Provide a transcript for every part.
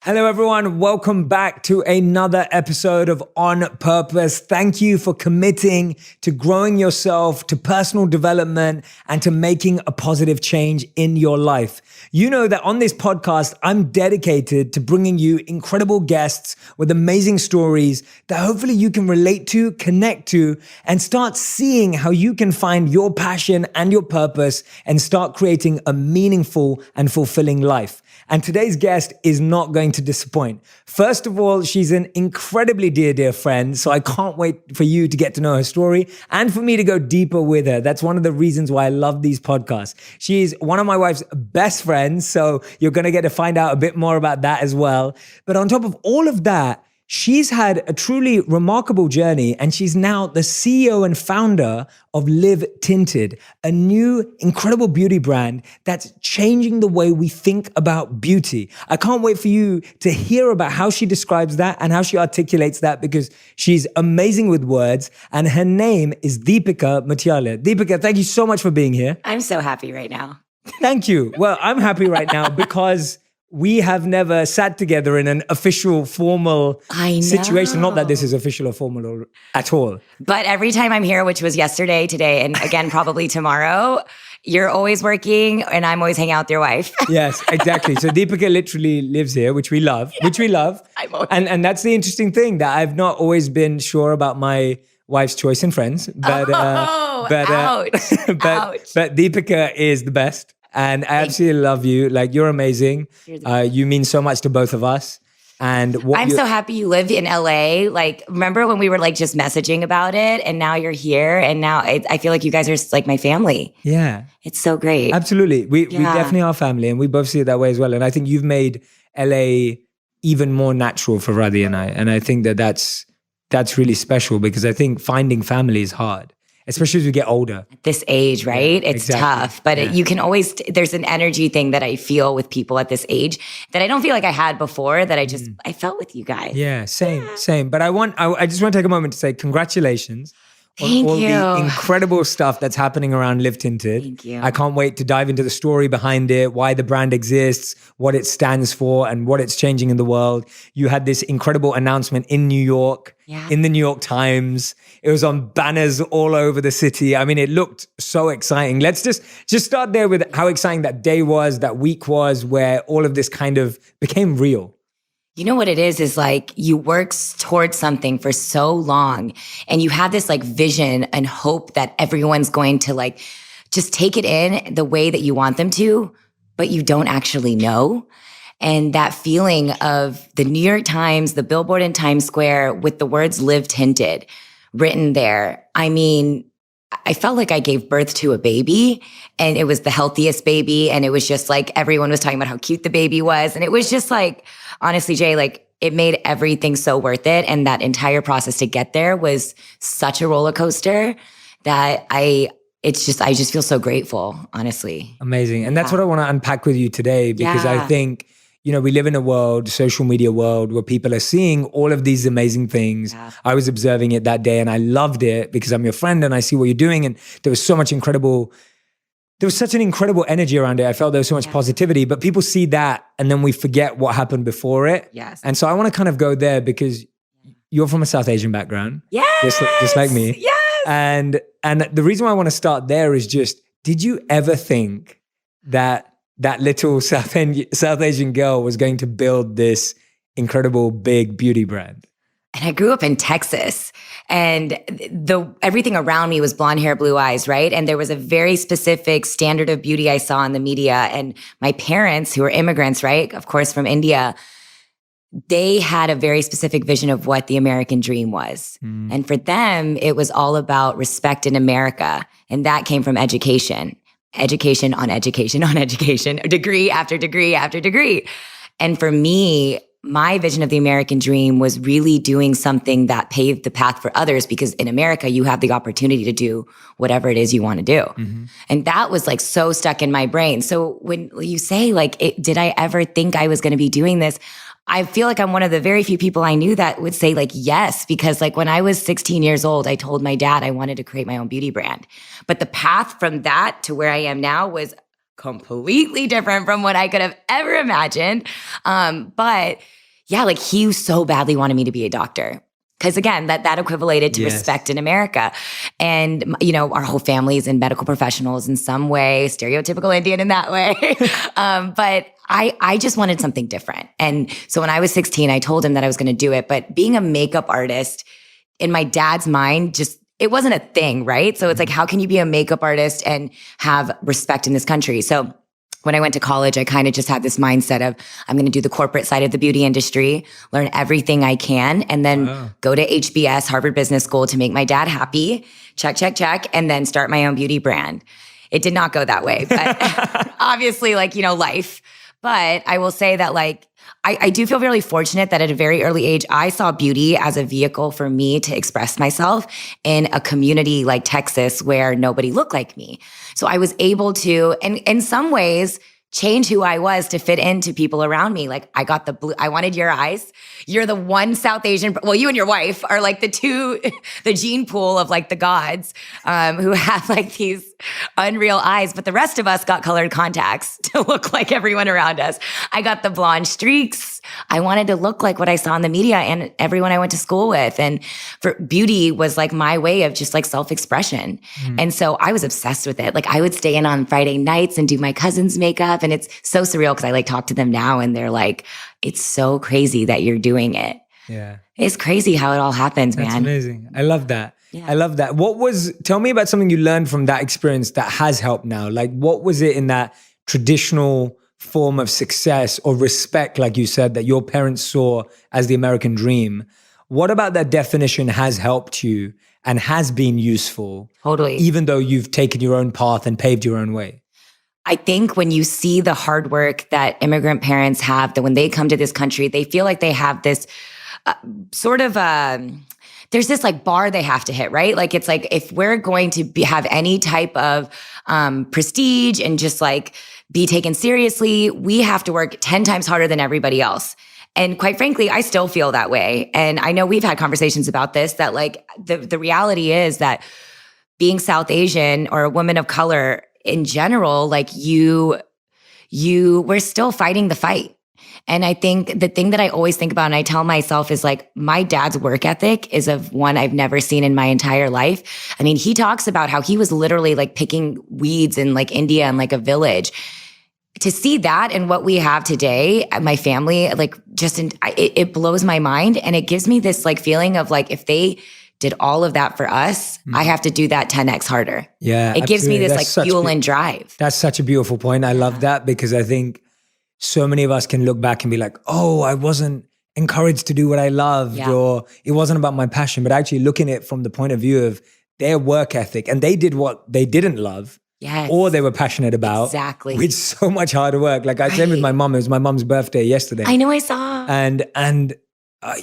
Hello, everyone. Welcome back to another episode of On Purpose. Thank you for committing to growing yourself, to personal development, and to making a positive change in your life. You know that on this podcast, I'm dedicated to bringing you incredible guests with amazing stories that hopefully you can relate to, connect to, and start seeing how you can find your passion and your purpose and start creating a meaningful and fulfilling life. And today's guest is not going to disappoint. First of all, she's an incredibly dear friend, so I can't wait for you to get to know her story and for me to go deeper with her. That's one of the reasons why I love these podcasts. She's one of my wife's best friends, so you're going to get to find out a bit more about that as well. But on top of all of that, she's had a truly remarkable journey, and she's now the CEO and founder of Live Tinted, a new incredible beauty brand that's changing the way we think about beauty. I can't wait for you to hear about how she describes that and how she articulates that, because she's amazing with words, and her name is Deepica Mutyala. Deepica, thank you so much for being here. I'm so happy right now. Thank you. Well, I'm happy right now because we have never sat together in an official, formal situation. Not that this is official or formal at all. But every time I'm here, which was yesterday, today, and again, probably tomorrow, you're always working and I'm always hanging out with your wife. Yes, exactly. So Deepica literally lives here, which we love, And that's the interesting thing, that I've not always been sure about my wife's choice in friends. But Deepica is the best. And I absolutely love you. Like, you're amazing. You mean so much to both of us. And I'm so happy you live in LA. Like, remember when we were like just messaging about it, and now you're here, and now I feel like you guys are like my family. Yeah. It's so great. Absolutely. We definitely are family, and we both see it that way as well. And I think you've made LA even more natural for Radhi and I. And I think that's really special, because I think finding family is hard, especially as we get older. At this age, right? It's tough, but you can always, there's an energy thing that I feel with people at this age that I don't feel like I had before, that I felt with you guys. Yeah, same. But I just want to take a moment to say congratulations on all the incredible stuff that's happening around Live Tinted. Thank you. I can't wait to dive into the story behind it, why the brand exists, what it stands for, and what it's changing in the world. You had this incredible announcement in New York, in the New York Times. It was on banners all over the city. I mean, it looked so exciting. Let's just start there with how exciting that day was, that week was, where all of this kind of became real. You know what it is like you work towards something for so long, and you have this like vision and hope that everyone's going to like just take it in the way that you want them to, but you don't actually know. And that feeling of the New York Times, the billboard in Times Square with the words Live Tinted written there. I mean, I felt like I gave birth to a baby, and it was the healthiest baby. And it was just like, everyone was talking about how cute the baby was. And it was just like, honestly, Jay, like it made everything so worth it. And that entire process to get there was such a roller coaster that I just feel so grateful, honestly. Amazing. And that's what I want to unpack with you today, because I think, you know, we live in a world, social media world, where people are seeing all of these amazing things. Yeah. I was observing it that day and I loved it because I'm your friend and I see what you're doing. And there was such an incredible energy around it. I felt there was so much positivity, but people see that and then we forget what happened before it. Yes. And so I want to kind of go there, because you're from a South Asian background. Yes. Just like me. Yes. And the reason why I want to start there is just, did you ever think that little South Asian girl was going to build this incredible big beauty brand? And I grew up in Texas, and everything around me was blonde hair, blue eyes, right? And there was a very specific standard of beauty I saw in the media. And my parents, who were immigrants, right, of course, from India, they had a very specific vision of what the American dream was. And for them, it was all about respect in America. And that came from education. Education on education on education, degree after degree after degree. And for me, my vision of the American dream was really doing something that paved the path for others, because in America, you have the opportunity to do whatever it is you want to do. Mm-hmm. And that was like so stuck in my brain. So when you say like, did I ever think I was going to be doing this? I feel like I'm one of the very few people I knew that would say like, yes, because like when I was 16 years old, I told my dad I wanted to create my own beauty brand. But the path from that to where I am now was completely different from what I could have ever imagined. But yeah, like he so badly wanted me to be a doctor. Because again, that equivalated to respect in America. And, you know, our whole family is in medical professionals in some way, stereotypical Indian in that way. But I just wanted something different. And so when I was 16, I told him that I was going to do it. But being a makeup artist in my dad's mind, it wasn't a thing, right? So it's like, how can you be a makeup artist and have respect in this country? So when I went to college, I kind of just had this mindset of I'm going to do the corporate side of the beauty industry, learn everything I can, and then go to HBS, Harvard Business School, to make my dad happy, check, and then start my own beauty brand. It did not go that way, but obviously, like, you know, life. But I will say that, like, I do feel really fortunate that at a very early age, I saw beauty as a vehicle for me to express myself in a community like Texas where nobody looked like me. So I was able to, and in some ways, change who I was to fit into people around me. Like I got I wanted your eyes. You're the one South Asian, well, you and your wife are like the gene pool of like the gods who have like these unreal eyes, but the rest of us got colored contacts to look like everyone around us. I got the blonde streaks. I wanted to look like what I saw in the media and everyone I went to school with. And for beauty was like my way of just like self-expression. And so I was obsessed with it. Like I would stay in on Friday nights and do my cousin's makeup. And it's so surreal because I like talk to them now and they're like, it's so crazy that you're doing it. Yeah. It's crazy how it all happens, man. That's amazing. I love that. Yeah. I love that. Tell me about something you learned from that experience that has helped now. Like what was it in that traditional form of success or respect, like you said, that your parents saw as the American dream? What about that definition has helped you and has been useful? Totally. Even though you've taken your own path and paved your own way? I think when you see the hard work that immigrant parents have, that when they come to this country, they feel like they have this there's this like bar they have to hit, right? Like it's like if we're going to have any type of prestige and just like be taken seriously, we have to work 10 times harder than everybody else. And quite frankly, I still feel that way. And I know we've had conversations about this, that like the reality is that being South Asian or a woman of color in general, like we're still fighting the fight. And I think the thing that I always think about and I tell myself is like, my dad's work ethic is of one I've never seen in my entire life. I mean, he talks about how he was literally like picking weeds in like India and like a village. To see that and what we have today, my family, like it blows my mind. And it gives me this like feeling of like, if they did all of that for us, I have to do that 10x harder. Yeah. It gives me this like fuel and drive. That's such a beautiful point. I love that because I think so many of us can look back and be like, oh, I wasn't encouraged to do what I loved or it wasn't about my passion, but actually looking at it from the point of view of their work ethic and they did what they didn't love or they were passionate about. Exactly. With so much harder work. Like I said with my mom, it was my mom's birthday yesterday. I know I saw. And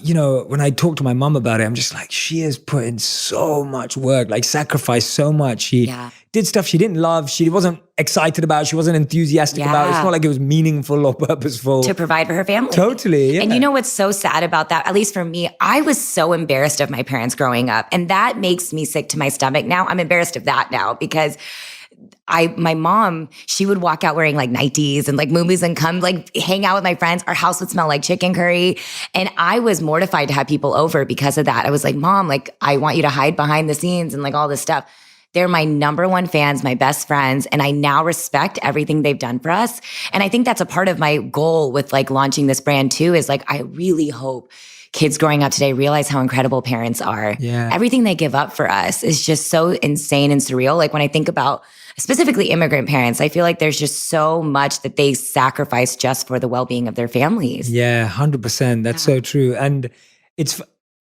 you know, when I talk to my mom about it, I'm just like, she has put in so much work, like sacrificed so much. She did stuff she didn't love. She wasn't excited about. She wasn't enthusiastic about. It's not like it was meaningful or purposeful. To provide for her family. Totally, yeah. And you know what's so sad about that? At least for me, I was so embarrassed of my parents growing up. And that makes me sick to my stomach now. I'm embarrassed of that now because my mom, she would walk out wearing like nighties and like movies and come like hang out with my friends. Our house would smell like chicken curry. And I was mortified to have people over because of that. I was like, Mom, like I want you to hide behind the scenes and like all this stuff. They're my number one fans, my best friends. And I now respect everything they've done for us. And I think that's a part of my goal with like launching this brand too, is like, I really hope kids growing up today realize how incredible parents are. Yeah. Everything they give up for us is just so insane and surreal. Like when I think about specifically immigrant parents, I feel like there's just so much that they sacrifice just for the well-being of their families. Yeah, 100%. That's so true. And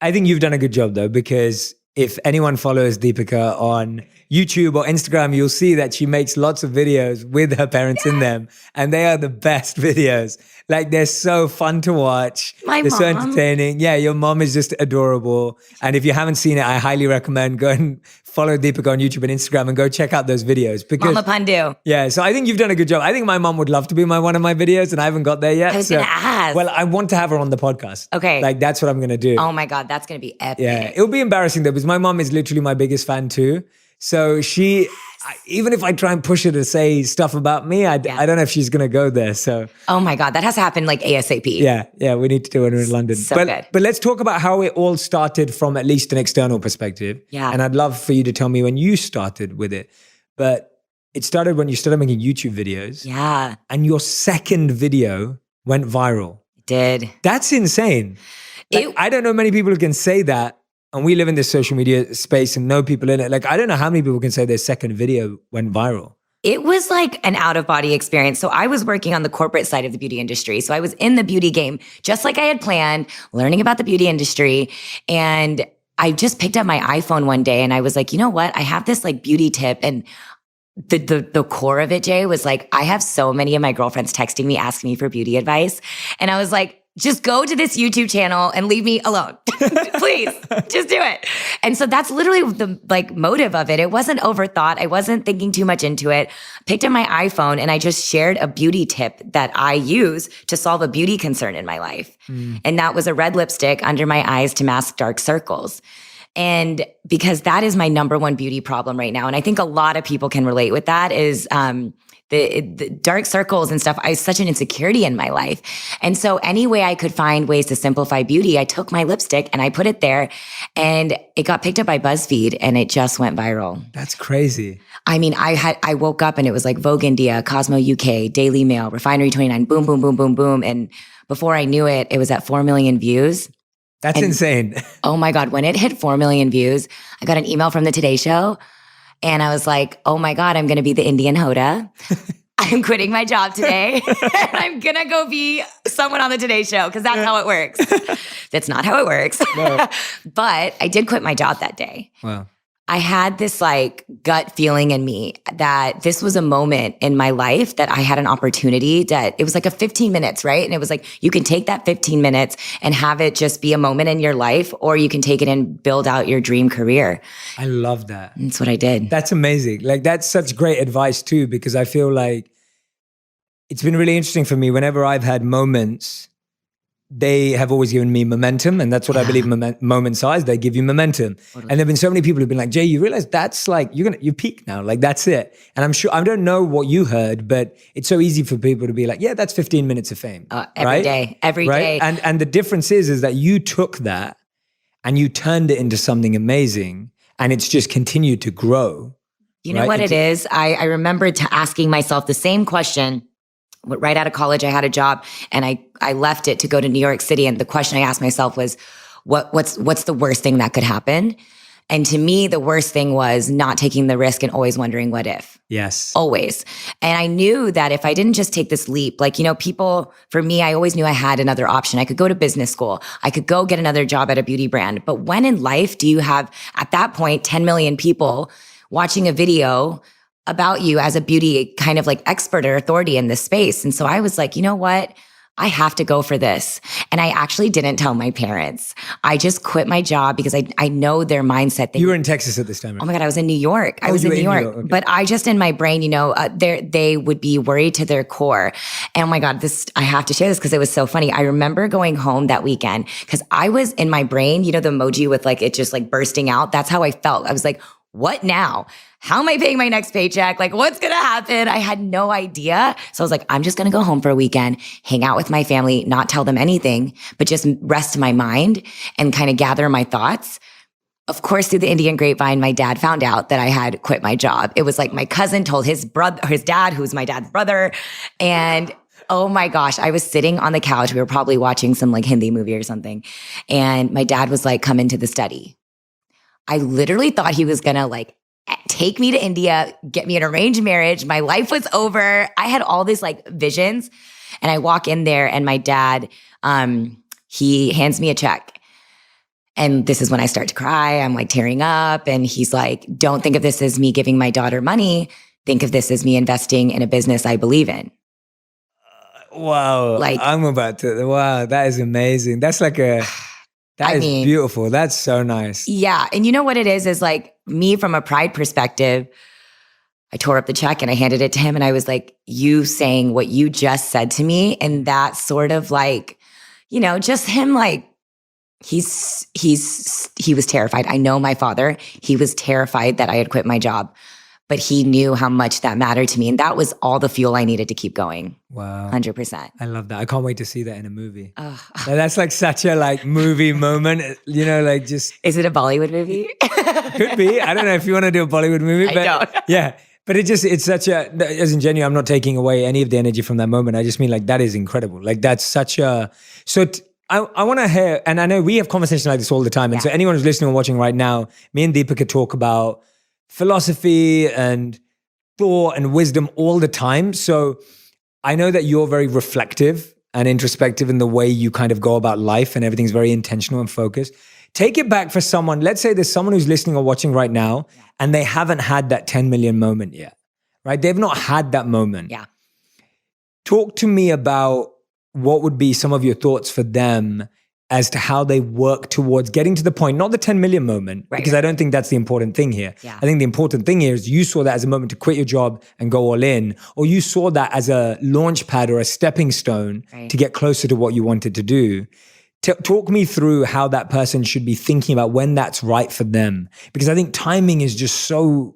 I think you've done a good job though, because if anyone follows Deepica on YouTube or Instagram, you'll see that she makes lots of videos with her parents in them. And they are the best videos. Like they're so fun to watch. They're so entertaining. Yeah, your mom is just adorable. And if you haven't seen it, I highly recommend go and follow Deepica on YouTube and Instagram and go check out those videos. Because, Mama Pandu. Yeah, so I think you've done a good job. I think my mom would love to be one of my videos and I haven't got there yet. I was going to ask. Well, I want to have her on the podcast. Okay. Like that's what I'm going to do. Oh my God, that's going to be epic. Yeah, it'll be embarrassing though, because my mom is literally my biggest fan too. So even if I try and push her to say stuff about me, I don't know if she's going to go there. So, oh my God, that has to happen like ASAP. Yeah, we need to do it in London. So good. But let's talk about how it all started from at least an external perspective. Yeah. And I'd love for you to tell me when you started with it. But it started when you started making YouTube videos. Yeah. And your second video went viral. It did. That's insane. Like, I don't know many people who can say that. And we live in this social media space and know people in it. Like, I don't know how many people can say their second video went viral. It was like an out-of-body experience. So I was working on the corporate side of the beauty industry. So I was in the beauty game, just like I had planned, learning about the beauty industry. And I just picked up my iPhone one day and I was like, you know what? I have this like beauty tip. And the core of it, Jay, was like, I have so many of my girlfriends texting me, asking me for beauty advice. And I was like, just go to this YouTube channel and leave me alone. Please, just do it. And so that's literally the like motive of it. It wasn't overthought. I wasn't thinking too much into it. Picked up my iPhone and I just shared a beauty tip that I use to solve a beauty concern in my life. And that was a red lipstick under my eyes to mask dark circles. And because that is my number one beauty problem right now. And I think a lot of people can relate with that is, the dark circles and stuff. I have such an insecurity in my life. And so any way I could find ways to simplify beauty, I took my lipstick and I put it there and it got picked up by BuzzFeed and it just went viral. That's crazy. I mean, I woke up and it was like Vogue India, Cosmo UK, Daily Mail, Refinery 29, boom, boom, boom, boom, boom. And before I knew it, it was at 4 million views. That's insane. Oh my God. When it hit 4 million views, I got an email from the Today Show. And I was like, oh my God, I'm going to be the Indian Hoda. I'm quitting my job today. And I'm going to go be someone on the Today Show because that's how it works. That's not how it works. No. But I did quit my job that day. Wow. I had this like gut feeling in me that this was a moment in my life that I had an opportunity that it was like a 15 minutes, right? And it was like, you can take that 15 minutes and have it just be a moment in your life, or you can take it and build out your dream career. I love that. That's what I did. That's amazing. Like that's such great advice too, because I feel like it's been really interesting for me whenever I've had moments. They have always given me momentum. And that's what I believe moments are. They give you momentum. Totally. And there've been so many people who've been like, Jay, you realize that's like, you peak now. Like that's it. And I'm sure, I don't know what you heard, but it's so easy for people to be like, yeah, that's 15 minutes of fame. Every day. And the difference is that you took that and you turned it into something amazing and it's just continued to grow. You know what it is? I remember asking myself the same question. Right out of college, I had a job and I left it to go to New York City. And the question I asked myself was, what's the worst thing that could happen? And to me, the worst thing was not taking the risk and always wondering what if. Yes. Always. And I knew that if I didn't just take this leap, like, people, for me, I always knew I had another option. I could go to business school. I could go get another job at a beauty brand. But when in life do you have, at that point, 10 million people watching a video about you as a beauty kind of like expert or authority in this space? And so I was like, you know what? I have to go for this. And I actually didn't tell my parents. I just quit my job because I know their mindset. You were in Texas at this time, right? Oh my God, I was in New York. I was in New York. Okay. But I just, in my brain, they would be worried to their core. And oh my God, I have to share this because it was so funny. I remember going home that weekend because I was in my brain, the emoji with like, it just like bursting out. That's how I felt. I was like, what now? How am I paying my next paycheck? Like, what's going to happen? I had no idea. So I was like, I'm just going to go home for a weekend, hang out with my family, not tell them anything, but just rest my mind and kind of gather my thoughts. Of course, through the Indian grapevine, my dad found out that I had quit my job. It was like my cousin told his dad, who's my dad's brother. And oh my gosh, I was sitting on the couch. We were probably watching some like Hindi movie or something. And my dad was like, come into the study. I literally thought he was going to like take me to India, get me an arranged marriage. My life was over. I had all these like visions. And I walk in there and my dad, he hands me a check. And this is when I start to cry. I'm like tearing up. And he's like, don't think of this as me giving my daughter money. Think of this as me investing in a business I believe in. Wow. Like, wow, that is amazing. That's like That is beautiful. That's so nice. Yeah. And you know what it is like me from a pride perspective, I tore up the check and I handed it to him and I was like, you saying what you just said to me. And that sort of like, just him like, he's he was terrified. I know my father, he was terrified that I had quit my job, but he knew how much that mattered to me. And that was all the fuel I needed to keep going. Wow. 100%. I love that. I can't wait to see that in a movie. Oh. That's like such a like movie moment, like just. Is it a Bollywood movie? Could be. I don't know if you want to do a Bollywood movie, but I don't. Yeah. But it's such a, as in genuine, I'm not taking away any of the energy from that moment. I just mean like, that is incredible. Like that's such a, I want to hear, and I know we have conversations like this all the time. And so anyone who's listening or watching right now, me and Deepica talk about philosophy and thought and wisdom all the time. So I know that you're very reflective and introspective in the way you kind of go about life, and everything's very intentional and focused. Take it back for someone. Let's say there's someone who's listening or watching right now and they haven't had that 10 million moment yet, right? They've not had that moment. Yeah. Talk to me about what would be some of your thoughts for them as to how they work towards getting to the point, not the 10 million moment, because I don't think that's the important thing here. Yeah. I think the important thing here is you saw that as a moment to quit your job and go all in, or you saw that as a launch pad or a stepping stone to get closer to what you wanted to do. Talk me through how that person should be thinking about when that's right for them. Because I think timing is just so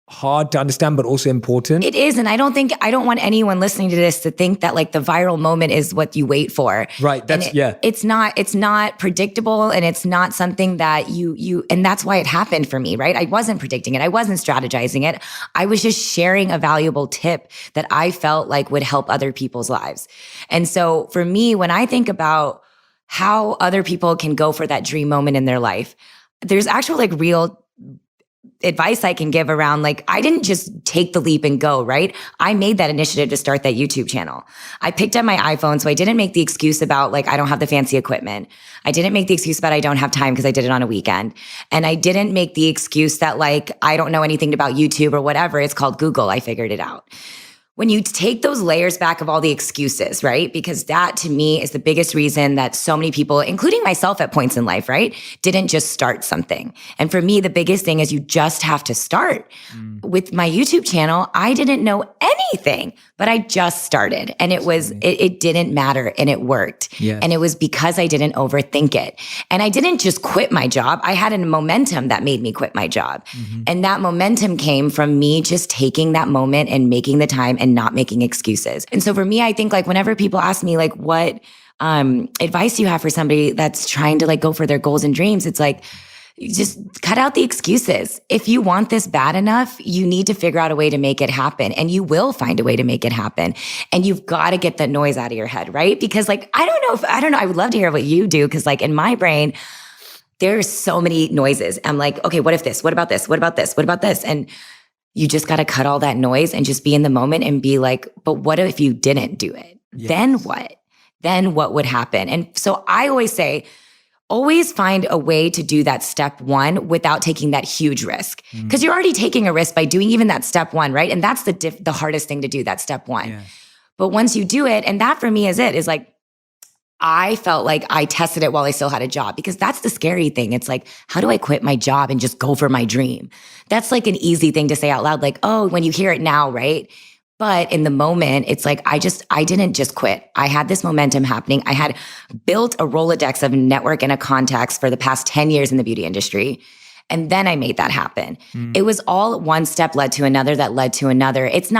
hard to understand, but also important. It is. And I don't want anyone listening to this to think that like the viral moment is what you wait for. Right. It's not predictable, and it's not something that and that's why it happened for me, right? I wasn't predicting it. I wasn't strategizing it. I was just sharing a valuable tip that I felt like would help other people's lives. And so for me, when I think about how other people can go for that dream moment in their life, there's actual like real advice I can give around like, I didn't just take the leap and go, right? I made that initiative to start that YouTube channel. I picked up my iPhone, so I didn't make the excuse about like, I don't have the fancy equipment. I didn't make the excuse about I don't have time because I did it on a weekend. And I didn't make the excuse that like, I don't know anything about YouTube or whatever. It's called Google. I figured it out. When you take those layers back of all the excuses, right? Because that to me is the biggest reason that so many people, including myself at points in life, right, didn't just start something. And for me, the biggest thing is you just have to start. With my YouTube channel, I didn't know anything, but I just started, and it didn't matter, and it worked. Yes. And it was because I didn't overthink it. And I didn't just quit my job. I had a momentum that made me quit my job. And that momentum came from me just taking that moment and making the time and not making excuses. And so for me, I think like whenever people ask me like, what advice do you have for somebody that's trying to like go for their goals and dreams? It's like, just cut out the excuses. If you want this bad enough, you need to figure out a way to make it happen, and you will find a way to make it happen. And you've got to get that noise out of your head, right? Because like, I don't know. I would love to hear what you do. Cause like in my brain, there's so many noises. I'm like, okay, what if this? What about this? What about this? What about this? And you just got to cut all that noise and just be in the moment and be like, but what if you didn't do it? Yes. Then what? Then what would happen? And so I always say, always find a way to do that step one without taking that huge risk. Because you're already taking a risk by doing even that step one, right? And that's the hardest thing to do, that step one. Yeah. But once you do it, and that for me is like, I felt like I tested it while I still had a job, because that's the scary thing. It's like, how do I quit my job and just go for my dream? That's like an easy thing to say out loud, like, oh, when you hear it now, right? But in the moment, it's like, I didn't just quit. I had this momentum happening. I had built a Rolodex of network and a contacts for the past 10 years in the beauty industry. And then I made that happen. It was all one step led to another that led to another. It's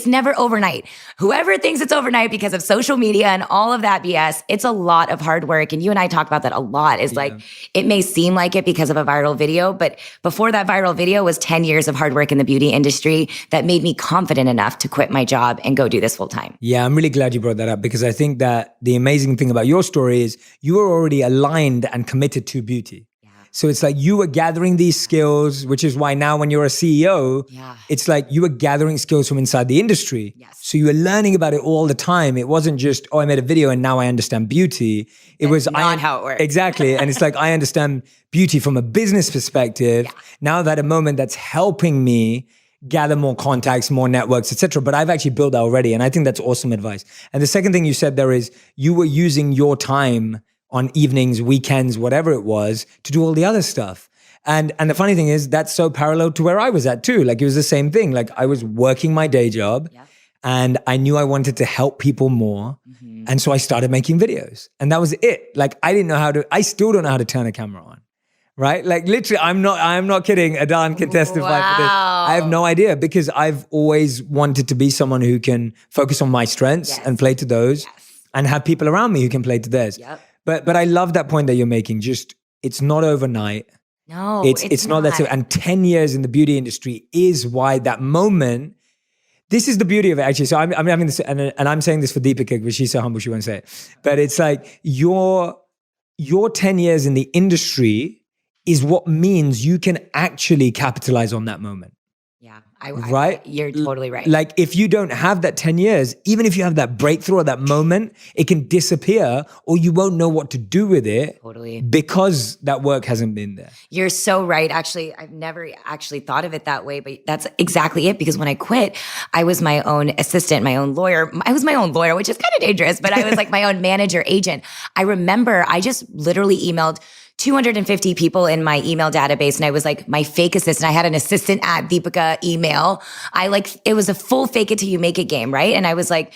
never overnight. Whoever thinks it's overnight because of social media and all of that BS, it's a lot of hard work. And you and I talk about that a lot. Is like, it may seem like it because of a viral video, but before that viral video was 10 years of hard work in the beauty industry that made me confident enough to quit my job and go do this full time. Yeah, I'm really glad you brought that up, because I think that the amazing thing about your story is you were already aligned and committed to beauty. So it's like you were gathering these skills, which is why now when you're a CEO, it's like you were gathering skills from inside the industry. Yes. So you were learning about it all the time. It wasn't just, oh, I made a video and now I understand beauty. It was not how it works. Exactly. And it's like, I understand beauty from a business perspective. Yeah. Now I've had a moment that's helping me gather more contacts, more networks, etc. But I've actually built that already. And I think that's awesome advice. And the second thing you said there is you were using your time on evenings, weekends, whatever it was, to do all the other stuff. And the funny thing is, that's so parallel to where I was at too. Like, it was the same thing. Like, I was working my day job and I knew I wanted to help people more. And so I started making videos, and that was it. Like, I still don't know how to turn a camera on. right? Like literally, I'm not kidding. Adan can testify for this. Wow. I have no idea because I've always wanted to be someone who can focus on my strengths and play to those and have people around me who can play to theirs. Yep. But I love that point that you're making. Just, it's not overnight. No, it's not that. And 10 years in the beauty industry is why that moment. This is the beauty of it, actually. So I'm having this, and I'm saying this for Deepica because she's so humble, she won't say it. But it's like your 10 years in the industry is what means you can actually capitalize on that moment. Yeah, right? You're totally right. Like if you don't have that 10 years, even if you have that breakthrough or that moment, it can disappear or you won't know what to do with it. Totally. Because that work hasn't been there. You're so right. Actually, I've never actually thought of it that way, but that's exactly it. Because when I quit, I was my own assistant, my own lawyer. I was my own lawyer, which is kind of dangerous, but I was like my own manager, agent. I remember I just literally emailed 250 people in my email database. And I was like my fake assistant. I had an assistant at Deepica email. It was a full fake it till you make it game, right? And I was like,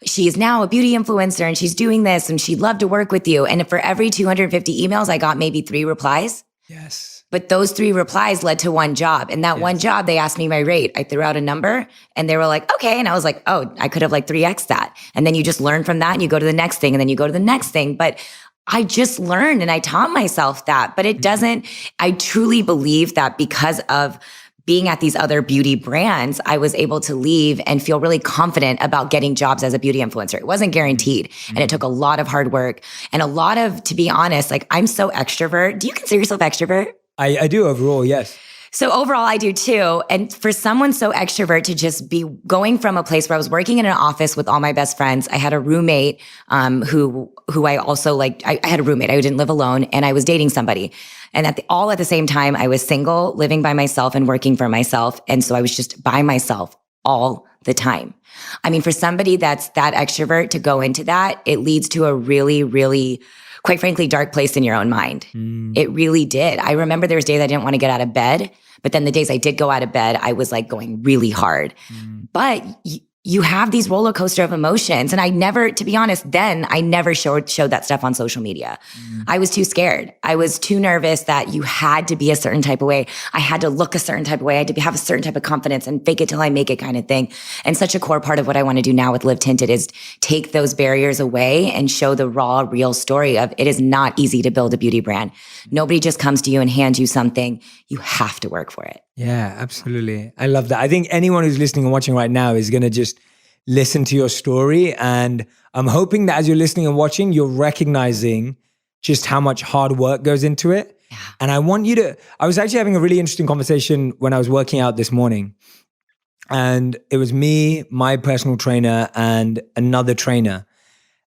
she is now a beauty influencer and she's doing this and she'd love to work with you. And for every 250 emails, I got maybe 3 replies. Yes. But those 3 replies led to one job. And that one job, they asked me my rate. I threw out a number and they were like, okay. And I was like, oh, I could have like 3x that. And then you just learn from that and you go to the next thing and then you go to the next thing. But I just learned and I taught myself that, but it doesn't, I truly believe that because of being at these other beauty brands, I was able to leave and feel really confident about getting jobs as a beauty influencer. It wasn't guaranteed. And it took a lot of hard work and a lot of, to be honest, like I'm so extrovert. Do you consider yourself extrovert? I do overall, yes. So overall, I do too. And for someone so extrovert to just be going from a place where I was working in an office with all my best friends, I had a roommate who I also like. I had a roommate. I didn't live alone, and I was dating somebody. And at the same time, I was single, living by myself, and working for myself. And so I was just by myself all the time. I mean, for somebody that's that extrovert to go into that, it leads to a really, really, quite frankly, dark place in your own mind. It really did. I remember there was days I didn't want to get out of bed. But then the days I did go out of bed, I was like going really hard. But you have these roller coaster of emotions. And I never, to be honest, then I never showed that stuff on social media. I was too scared. I was too nervous that you had to be a certain type of way. I had to look a certain type of way. I had to have a certain type of confidence and fake it till I make it kind of thing. And such a core part of what I want to do now with Live Tinted is take those barriers away and show the raw, real story of it is not easy to build a beauty brand. Nobody just comes to you and hands you something. You have to work for it. Yeah, absolutely. I love that. I think anyone who's listening and watching right now is going to just listen to your story. And I'm hoping that as you're listening and watching, you're recognizing just how much hard work goes into it. Yeah. And I want you to, I was actually having a really interesting conversation when I was working out this morning. And it was me, my personal trainer, and another trainer.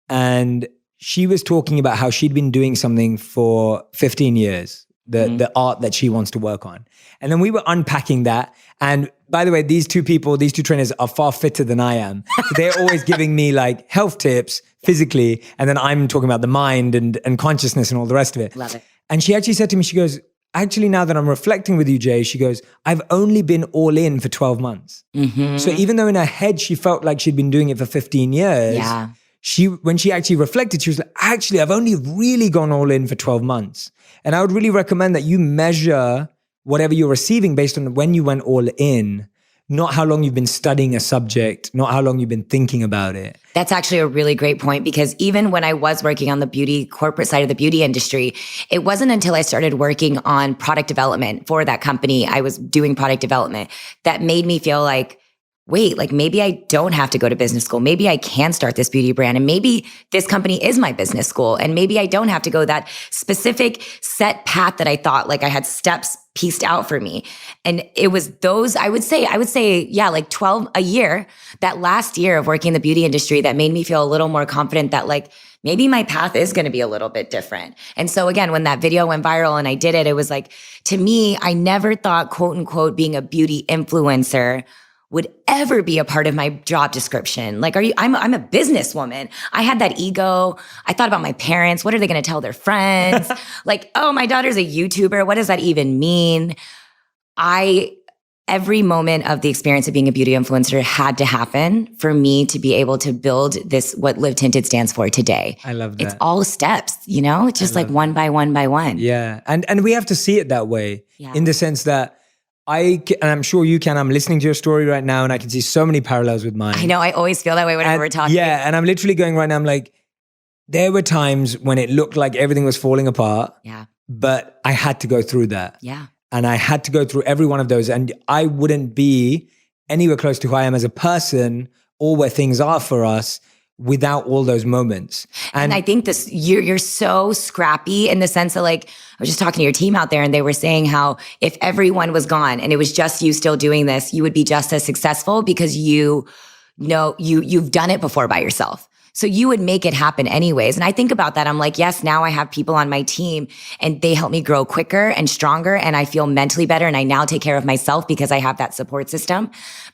And she was talking about how she'd been doing something for 15 years, the art that she wants to work on. And then we were unpacking that. And by the way, these two trainers are far fitter than I am. So they're always giving me like health tips physically. And then I'm talking about the mind and consciousness and all the rest of it. Love it. And she actually said to me, she goes, actually, now that I'm reflecting with you, Jay, she goes, I've only been all in for 12 months. So even though in her head, she felt like she'd been doing it for 15 years, when she actually reflected, she was like, actually, I've only really gone all in for 12 months. And I would really recommend that you measure whatever you're receiving based on when you went all in, not how long you've been studying a subject, not how long you've been thinking about it. That's actually a really great point, because even when I was working on the beauty corporate side of the beauty industry, it wasn't until I started working on product development for that company, I was doing product development, that made me feel like, wait, like maybe I don't have to go to business school. Maybe I can start this beauty brand, and maybe this company is my business school, and maybe I don't have to go that specific set path that I thought like I had steps pieced out for me. And it was those, I would say, yeah, like 12 a year, that last year of working in the beauty industry that made me feel a little more confident that like, maybe my path is going to be a little bit different. And so again, when that video went viral and I did it, it was like, to me, I never thought, quote unquote, being a beauty influencer would ever be a part of my job description. Like, I'm a businesswoman. I had that ego. I thought about my parents. What are they going to tell their friends? Like, oh, my daughter's a YouTuber. What does that even mean? I every moment of the experience of being a beauty influencer had to happen for me to be able to build this, what Live Tinted stands for today. I love that. It's all steps, it's just like one by one by one. Yeah. And we have to see it that way in the sense that and I'm sure you can, I'm listening to your story right now and I can see so many parallels with mine. I know, I always feel that way whenever we're talking. Yeah. And I'm literally going right now, I'm like, there were times when it looked like everything was falling apart. Yeah. But I had to go through that. Yeah. And I had to go through every one of those. And I wouldn't be anywhere close to who I am as a person or where things are for us without all those moments. And I think you're so scrappy in the sense that, like, I was just talking to your team out there and they were saying how if everyone was gone and it was just you still doing this, you would be just as successful because you've done it before by yourself. So you would make it happen anyways. And I think about that. I'm like, yes, now I have people on my team and they help me grow quicker and stronger. And I feel mentally better. And I now take care of myself because I have that support system.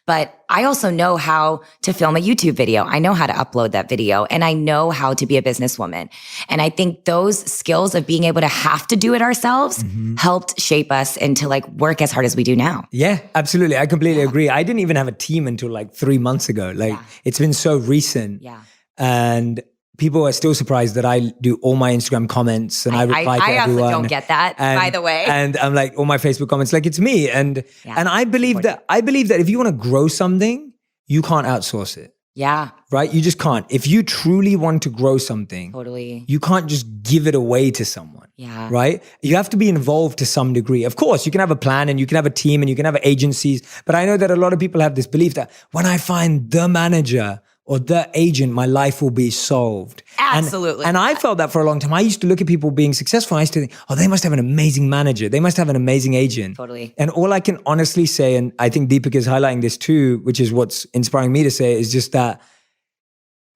But I also know how to film a YouTube video. I know how to upload that video and I know how to be a businesswoman. And I think those skills of being able to have to do it ourselves helped shape us into like work as hard as we do now. Yeah, absolutely. I completely agree. I didn't even have a team until like 3 months ago. Like it's been so recent. Yeah. And people are still surprised that I do all my Instagram comments and I reply to everyone. I also don't get that, by the way. And I'm like, all my Facebook comments, like it's me. And I believe that if you want to grow something, you can't outsource it. Yeah. Right? You just can't. If you truly want to grow something, totally, you can't just give it away to someone. Yeah. Right? You have to be involved to some degree. Of course, you can have a plan and you can have a team and you can have agencies. But I know that a lot of people have this belief that when I find the manager or the agent, my life will be solved. Absolutely. And I felt that for a long time. I used to look at people being successful. I used to think, oh, they must have an amazing manager. They must have an amazing agent. Totally. And all I can honestly say, and I think Deepica is highlighting this too, which is what's inspiring me to say, is just that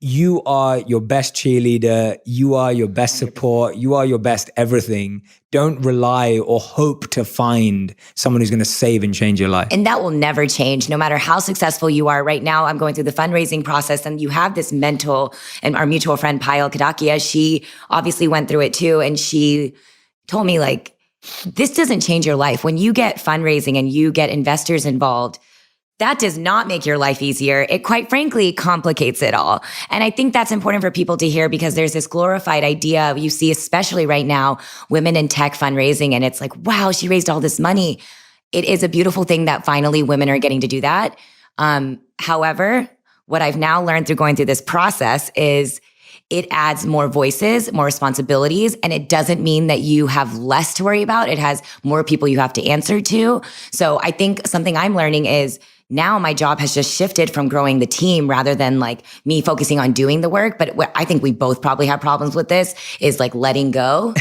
you are your best cheerleader. You are your best support. You are your best everything. Don't rely or hope to find someone who's going to save and change your life. And that will never change, no matter how successful you are. Right now, I'm going through the fundraising process and you have this mental, and our mutual friend, Payal Kadakia, she obviously went through it too. And she told me, like, this doesn't change your life. When you get fundraising and you get investors involved, that does not make your life easier. It quite frankly complicates it all. And I think that's important for people to hear because there's this glorified idea you see, especially right now, women in tech fundraising. And it's like, wow, she raised all this money. It is a beautiful thing that finally women are getting to do that. However, what I've now learned through going through this process is it adds more voices, more responsibilities, and it doesn't mean that you have less to worry about. It has more people you have to answer to. So I think something I'm learning is now my job has just shifted from growing the team rather than like me focusing on doing the work. But what I think we both probably have problems with this is like letting go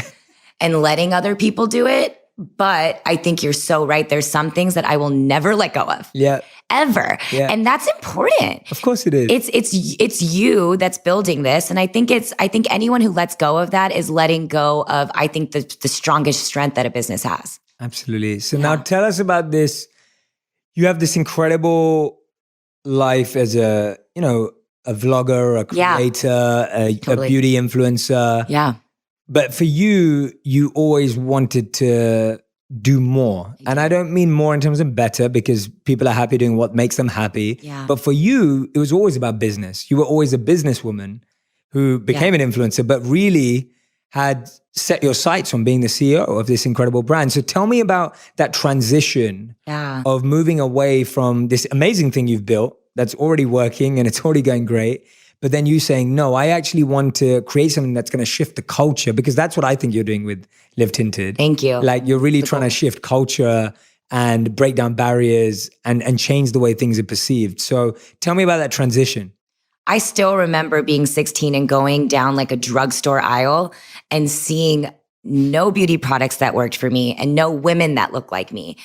and letting other people do it. But I think you're so right. There's some things that I will never let go of. Yeah. Ever. Yeah. And that's important. Of course it is. It's you that's building this. And I think anyone who lets go of that is letting go of, I think, the strongest strength that a business has. Absolutely. So now tell us about this. You have this incredible life as a vlogger, a creator, a beauty influencer. Yeah. But for you, you always wanted to do more. And I don't mean more in terms of better because people are happy doing what makes them happy. Yeah. But for you, it was always about business. You were always a businesswoman who became an influencer, but really had set your sights on being the CEO of this incredible brand. So tell me about that transition of moving away from this amazing thing you've built that's already working and it's already going great. But then you saying, no, I actually want to create something that's going to shift the culture, because that's what I think you're doing with Live Tinted. Thank you. Like you're really trying to shift culture and break down barriers and change the way things are perceived. So tell me about that transition. I still remember being 16 and going down like a drugstore aisle and seeing no beauty products that worked for me and no women that looked like me.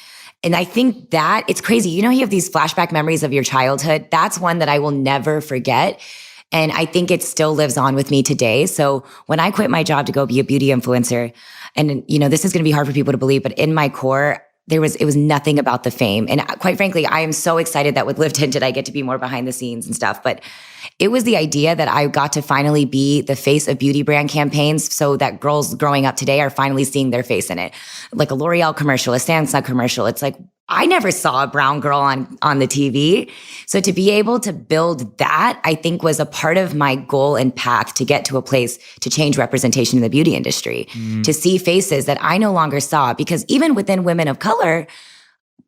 And I think that it's crazy. You have these flashback memories of your childhood. That's one that I will never forget. And I think it still lives on with me today. So when I quit my job to go be a beauty influencer, and this is going to be hard for people to believe, but in my core, it was nothing about the fame. And quite frankly, I am so excited that with Live Tinted, I get to be more behind the scenes and stuff. But it was the idea that I got to finally be the face of beauty brand campaigns so that girls growing up today are finally seeing their face in it. Like a L'Oreal commercial, a Samsung commercial. It's like, I never saw a brown girl on the TV. So to be able to build that, I think was a part of my goal and path to get to a place to change representation in the beauty industry, to see faces that I no longer saw. Because even within women of color,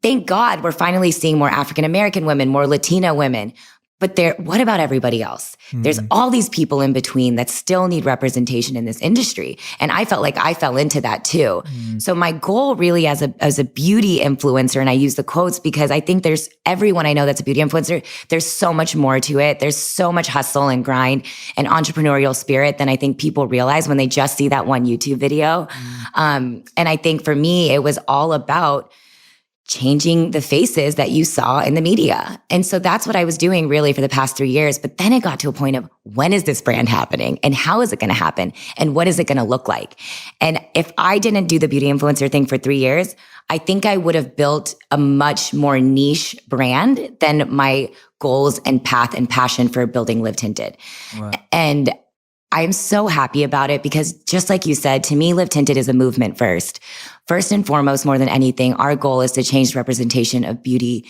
thank God we're finally seeing more African American women, more Latina women. But what about everybody else? There's all these people in between that still need representation in this industry. And I felt like I fell into that too. So my goal really as a beauty influencer, and I use the quotes because I think there's everyone I know that's a beauty influencer, there's so much more to it. There's so much hustle and grind and entrepreneurial spirit than I think people realize when they just see that one YouTube video. And I think for me, it was all about changing the faces that you saw in the media. And so that's what I was doing really for the past 3 years. But then it got to a point of, when is this brand happening? And how is it going to happen? And what is it going to look like? And if I didn't do the beauty influencer thing for 3 years, I think I would have built a much more niche brand than my goals and path and passion for building Live Tinted. Wow. And I'm so happy about it because just like you said, to me, Live Tinted is a movement first. First and foremost, more than anything, our goal is to change representation of beauty,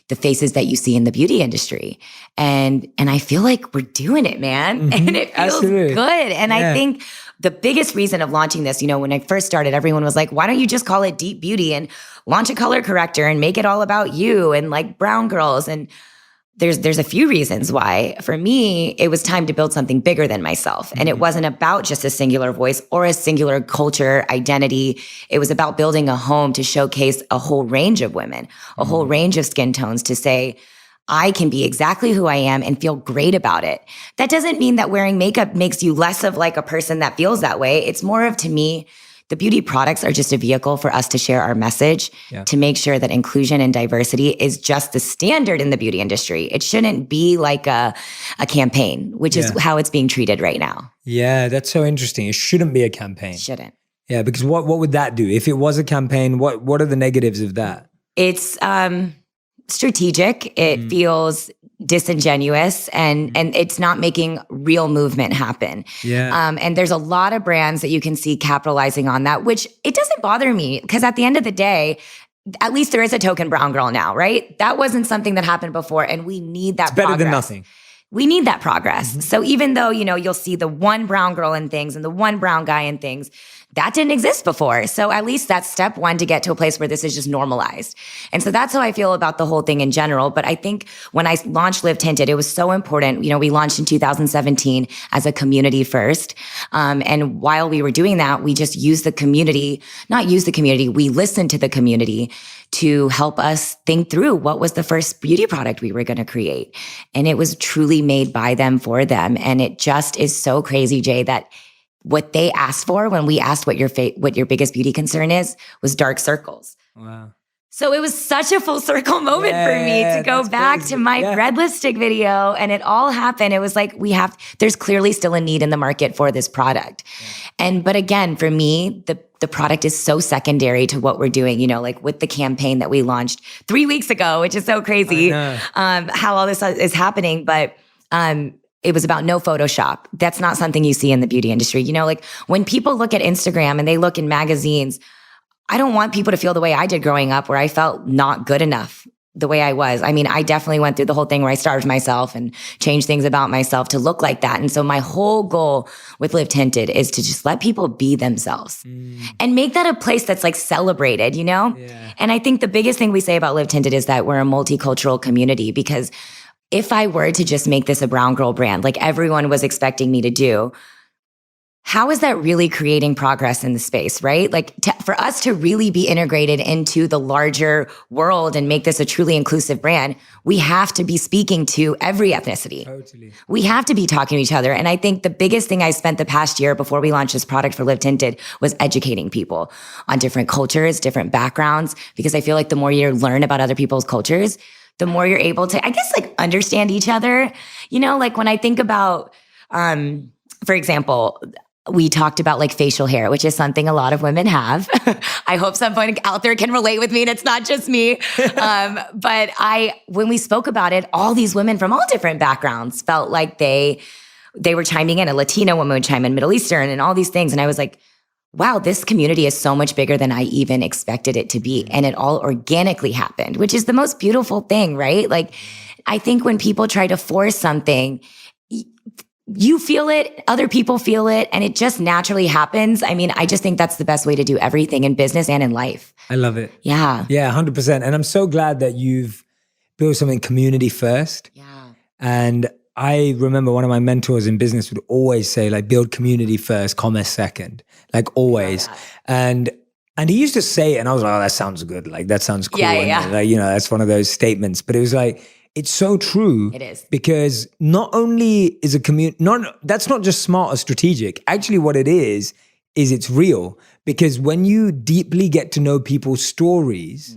the faces that you see in the beauty industry. And I feel like we're doing it, man. And it feels good. And I think the biggest reason of launching this, when I first started, everyone was like, why don't you just call it Deep Beauty and launch a color corrector and make it all about you and like brown girls? And there's a few reasons why. For me, it was time to build something bigger than myself. And it wasn't about just a singular voice or a singular culture identity. It was about building a home to showcase a whole range of women, a whole range of skin tones to say, I can be exactly who I am and feel great about it. That doesn't mean that wearing makeup makes you less of like a person that feels that way. It's more of, to me, the beauty products are just a vehicle for us to share our message, to make sure that inclusion and diversity is just the standard in the beauty industry. It shouldn't be like a campaign, which is how it's being treated right now. Yeah, that's so interesting. It shouldn't be a campaign. It shouldn't. Yeah, because what would that do? If it was a campaign, what are the negatives of that? It's strategic. It feels disingenuous and it's not making real movement happen. And there's a lot of brands that you can see capitalizing on that, which it doesn't bother me because at the end of the day, at least there is a token brown girl now, right? That wasn't something that happened before and we need that progress. Better than nothing. We need that progress. So even though, you'll see the one brown girl in things and the one brown guy in things, that didn't exist before. So at least that's step one to get to a place where this is just normalized. And so that's how I feel about the whole thing in general. But I think when I launched Live Tinted, it was so important. We launched in 2017 as a community first. And while we were doing that, we just used the community, we listened to the community to help us think through what was the first beauty product we were going to create. And it was truly made by them for them. And it just is so crazy, Jay, that what they asked for when we asked what your biggest beauty concern is was dark circles. Wow. So it was such a full circle moment for me to go back to my red lipstick video and it all happened. It was like, there's clearly still a need in the market for this product. But again, for me, the product is so secondary to what we're doing, like with the campaign that we launched 3 weeks ago, which is so crazy, how all this is happening. But, it was about no Photoshop. That's not something you see in the beauty industry. Like when people look at Instagram and they look in magazines, I don't want people to feel the way I did growing up where I felt not good enough the way I was. I mean, I definitely went through the whole thing where I starved myself and changed things about myself to look like that. And so my whole goal with Live Tinted is to just let people be themselves and make that a place that's like celebrated, And I think the biggest thing we say about Live Tinted is that we're a multicultural community because if I were to just make this a brown girl brand, like everyone was expecting me to do, how is that really creating progress in the space, right? Like for us to really be integrated into the larger world and make this a truly inclusive brand, we have to be speaking to every ethnicity. Totally. We have to be talking to each other. And I think the biggest thing I spent the past year before we launched this product for Live Tinted was educating people on different cultures, different backgrounds, because I feel like the more you learn about other people's cultures, the more you're able to, I guess, like understand each other. Like when I think about, for example, we talked about like facial hair, which is something a lot of women have. I hope someone out there can relate with me and it's not just me. But when we spoke about it, all these women from all different backgrounds felt like they were chiming in. A Latina woman would chime in, Middle Eastern and all these things. And I was like, wow, this community is so much bigger than I even expected it to be. And it all organically happened, which is the most beautiful thing, right? Like, I think when people try to force something, you feel it, other people feel it, and it just naturally happens. I mean, I just think that's the best way to do everything in business and in life. I love it. Yeah. Yeah, 100%. And I'm so glad that you've built something community first. Yeah. And I remember one of my mentors in business would always say, like, build community first, commerce second, like always. And he used to say it, and I was like, oh, that sounds good. Like, that sounds cool. Yeah. And, like, you know, that's one of those statements. But it was like, it's so true. It is. Because not only is a community, that's not just smart or strategic. Actually, what it is it's real. Because when you deeply get to know people's stories,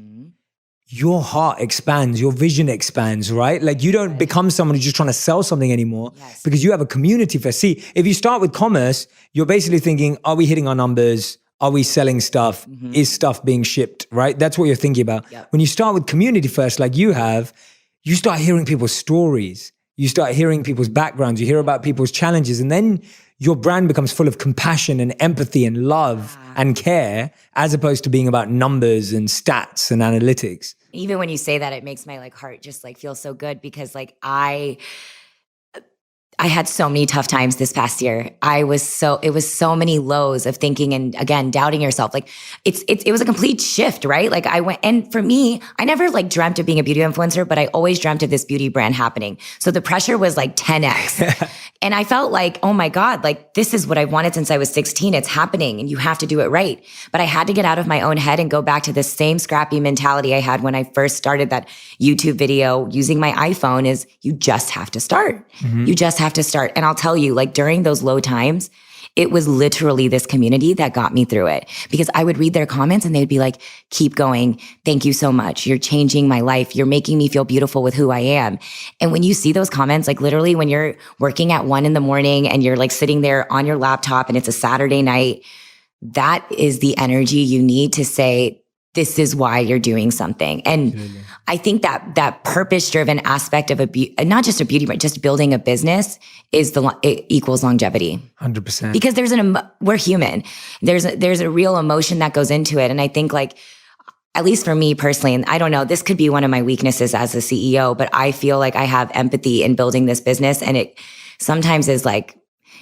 your heart expands, your vision expands, right? Like, you don't become someone who's just trying to sell something anymore because you have a community first. See, if you start with commerce, you're basically thinking, are we hitting our numbers? Are we selling stuff? Is stuff being shipped, right? That's what you're thinking about. Yep. When you start with community first, like you have, you start hearing people's stories. You start hearing people's backgrounds. You hear about people's challenges. And then your brand becomes full of compassion and empathy and love and care, as opposed to being about numbers and stats and analytics. Even when you say that, it makes my like heart just like feel so good, because like I had so many tough times this past year. It was so many lows of thinking and, again, doubting yourself. Like it was a complete shift, right? Like and for me, I never like dreamt of being a beauty influencer, but I always dreamt of this beauty brand happening. So the pressure was like 10x. And I felt like, oh my God, like this is what I wanted since I was 16. It's happening and you have to do it right. But I had to get out of my own head and go back to the same scrappy mentality I had when I first started that YouTube video using my iPhone. Is you just have to start. You just have to start. And I'll tell you, like during those low times, it was literally this community that got me through it, because I would read their comments and they'd be like, keep going. Thank you so much. You're changing my life. You're making me feel beautiful with who I am. And when you see those comments, like literally when you're working at 1 a.m. and you're like sitting there on your laptop and it's a Saturday night, that is the energy you need to say, this is why you're doing something. And absolutely. I think that purpose-driven aspect of not just a beauty brand, just building a business it equals longevity. 100%. Because we're human. There's a real emotion that goes into it. And I think like, at least for me personally, and I don't know, this could be one of my weaknesses as a CEO, but I feel like I have empathy in building this business, and it sometimes is like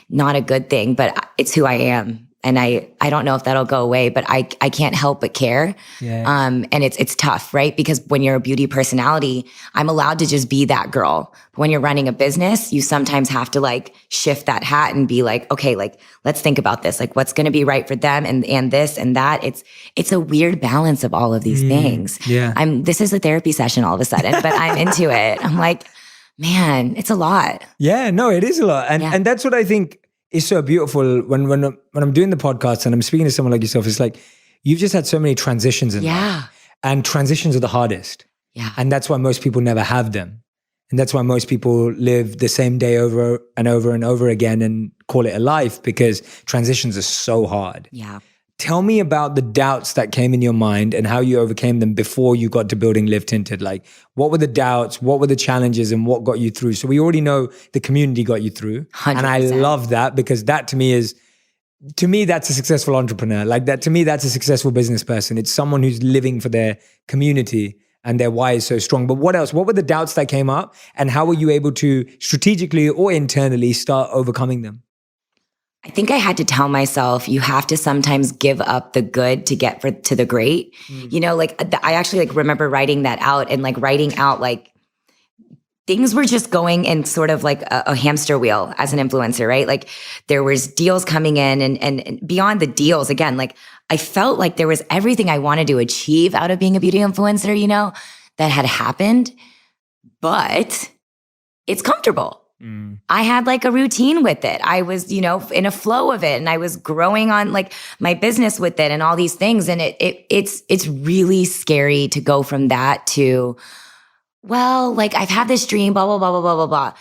not a good thing, but it's who I am. And I don't know if that'll go away, but I can't help but care. Yeah. And it's tough, right? Because when you're a beauty personality, I'm allowed to just be that girl. But when you're running a business, you sometimes have to like shift that hat and be like, okay, like let's think about this. Like what's going to be right for them and this and that. It's a weird balance of all of these things. Yeah. This is a therapy session all of a sudden, but I'm into it. I'm like, man, it's a lot. Yeah, no, it is a lot. And that's what I think is so beautiful when I'm doing the podcast and I'm speaking to someone like yourself. It's like, you've just had so many transitions in life. And transitions are the hardest. Yeah. And that's why most people never have them. And that's why most people live the same day over and over and over again and call it a life, because transitions are so hard. Yeah. Tell me about the doubts that came in your mind and how you overcame them before you got to building Live Tinted. Like, what were the doubts? What were the challenges, and what got you through? So we already know the community got you through. 100%. And I love that, because that to me, that's a successful entrepreneur. Like that, to me, that's a successful business person. It's someone who's living for their community and their why is so strong. But what else? What were the doubts that came up, and how were you able to strategically or internally start overcoming them? I think I had to tell myself, you have to sometimes give up the good to get to the great. You know, like I actually like remember writing that out and like writing out like things were just going in sort of like a hamster wheel as an influencer, right? Like there was deals coming in and beyond the deals, again, like I felt like there was everything I wanted to achieve out of being a beauty influencer, you know, that had happened, but it's comfortable. I had like a routine with it. I was, you know, in a flow of it, and I was growing on like my business with it and all these things. And it's really scary to go from that to, well, like I've had this dream, blah, blah, blah, blah, blah, blah, blah.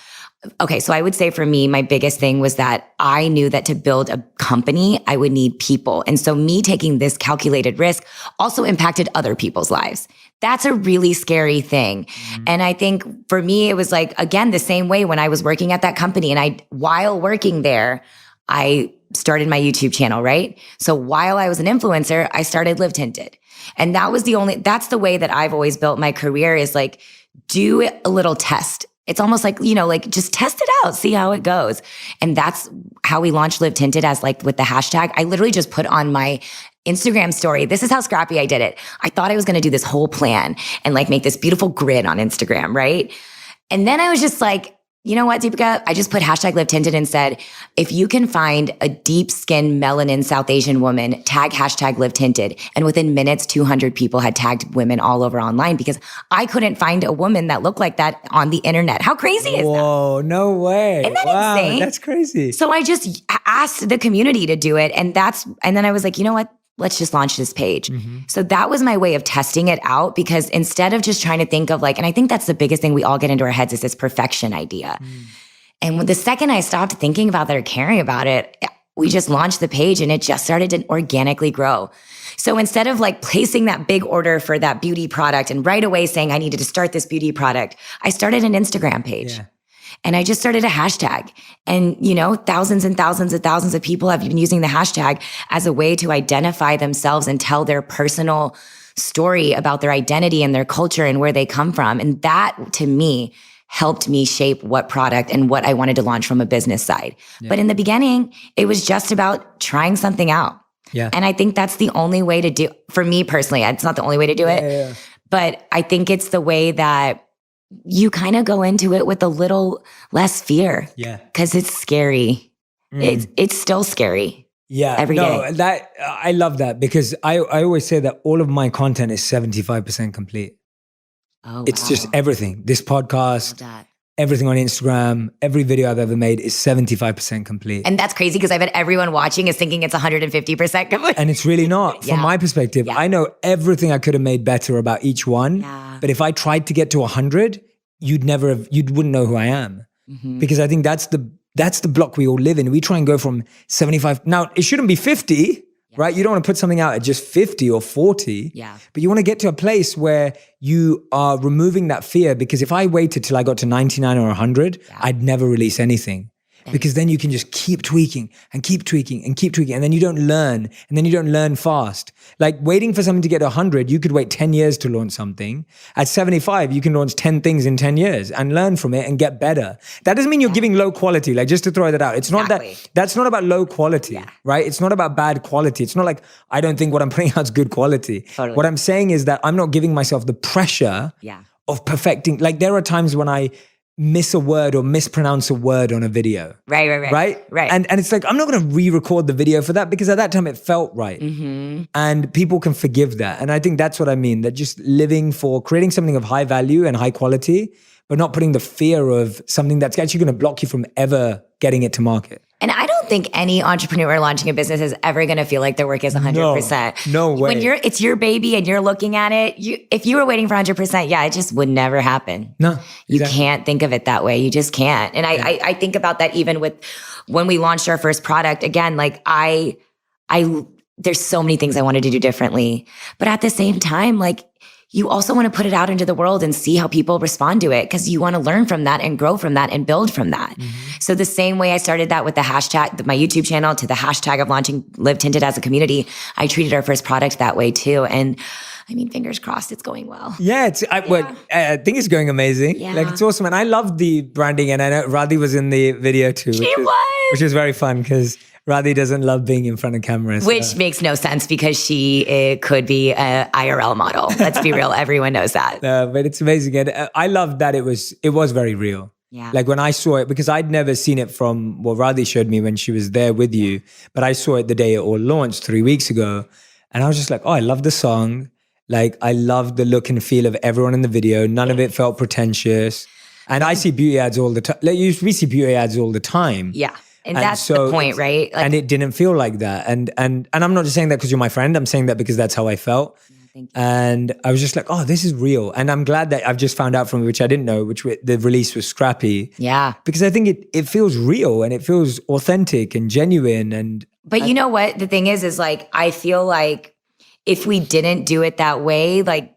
Okay. So I would say for me, my biggest thing was that I knew that to build a company, I would need people. And so me taking this calculated risk also impacted other people's lives. That's a really scary thing. And I think for me, it was like, again, the same way when I was working at that company, and while working there, I started my YouTube channel, right? So while I was an influencer, I started Live Tinted. And that's the way that I've always built my career, is like, do a little test. It's almost like, like just test it out, see how it goes. And that's how we launched Live Tinted, as like with the hashtag. I literally just put on my Instagram story. This is how scrappy I did it. I thought I was going to do this whole plan and like make this beautiful grid on Instagram, right? And then I was just like, you know what, Deepica? I just put hashtag Live Tinted and said, if you can find a deep skin melanin South Asian woman, tag hashtag Live Tinted. And within minutes, 200 people had tagged women all over online, because I couldn't find a woman that looked like that on the internet. How crazy is that? Whoa, no way. Isn't that wow, insane? That's crazy. So I just asked the community to do it. And then I was like, you know what? Let's just launch this page. So that was my way of testing it out, because instead of just trying to think of like, and I think that's the biggest thing we all get into our heads, is this perfection idea. And the second I stopped thinking about that or caring about it, we just launched the page and it just started to organically grow. So instead of like placing that big order for that beauty product and right away saying I needed to start this beauty product, I started an Instagram page. Yeah. And I just started a hashtag. And, thousands and thousands and thousands of people have been using the hashtag as a way to identify themselves and tell their personal story about their identity and their culture and where they come from. And that, to me, helped me shape what product and what I wanted to launch from a business side. Yeah. But in the beginning, it was just about trying something out. Yeah. And I think that's the only way to do, for me personally, it's not the only way to do it, yeah. But I think it's the way that you kind of go into it with a little less fear. Yeah. Because it's scary. It's still scary. Yeah. Every day. I love that, because I always say that all of my content is 75% complete. Oh, it's just everything. This podcast, everything on Instagram, every video I've ever made is 75% complete. And that's crazy, because I bet everyone watching is thinking it's 150% complete. And it's really not. From my perspective, I know everything I could have made better about each one. Yeah. But if I tried to get to 100, you wouldn't know who I am. Because I think that's the block we all live in. We try and go from 75. Now, it shouldn't be 50, right? You don't want to put something out at just 50 or 40. Yeah. But you want to get to a place where you are removing that fear, because if I waited till I got to 99 or 100, I'd never release anything. Because then you can just keep tweaking and keep tweaking and keep tweaking. And then you don't learn. And then you don't learn fast. Like waiting for something to get to 100, you could wait 10 years to launch something. At 75, you can launch 10 things in 10 years and learn from it and get better. That doesn't mean you're giving low quality. Like, just to throw that out. It's not that's not about low quality, right? It's not about bad quality. It's not like I don't think what I'm putting out is good quality. Totally. What I'm saying is that I'm not giving myself the pressure of perfecting. Like, there are times when I miss a word or mispronounce a word on a video. Right? And it's like, I'm not going to re-record the video for that, because at that time it felt right. And people can forgive that. And I think that's what I mean, that just creating something of high value and high quality, but not putting the fear of something that's actually going to block you from ever getting it to market. And I don't think any entrepreneur launching a business is ever going to feel like their work is 100%. No way. When it's your baby and you're looking at it, if you were waiting for 100%, it just would never happen. No, exactly. You can't think of it that way. You just can't. And I think about that even with when we launched our first product. Again, like there's so many things I wanted to do differently, but at the same time, like, you also want to put it out into the world and see how people respond to it, because you want to learn from that and grow from that and build from that. So the same way I started that with the hashtag, my YouTube channel, to the hashtag of launching Live Tinted as a community, I treated our first product that way too. And I mean, fingers crossed it's going well. Yeah, I think it's going amazing. Yeah. Like, it's awesome. And I love the branding. And I know Radhi was in the video too. Which is very fun, because Radhi doesn't love being in front of cameras. Which makes no sense, because she could be an IRL model. Let's be real. Everyone knows that. But it's amazing. And I love that it was very real. Yeah. Like, when I saw it, because I'd never seen it from what Radhi showed me when she was there with you, but I saw it the day it all launched 3 weeks ago. And I was just like, oh, I love the song. Like, I love the look and feel of everyone in the video. None of it felt pretentious. And I see beauty ads all the time. Like, we see beauty ads all the time. Yeah. And that's the point, right? Like, and it didn't feel like that. And I'm not just saying that because you're my friend. I'm saying that because that's how I felt. Thank you. And I was just like, oh, this is real. And I'm glad that I've just found out from which I didn't know, the release was scrappy. Yeah. Because I think it feels real and it feels authentic and genuine. But you know what? The thing is like, I feel like if we didn't do it that way, like,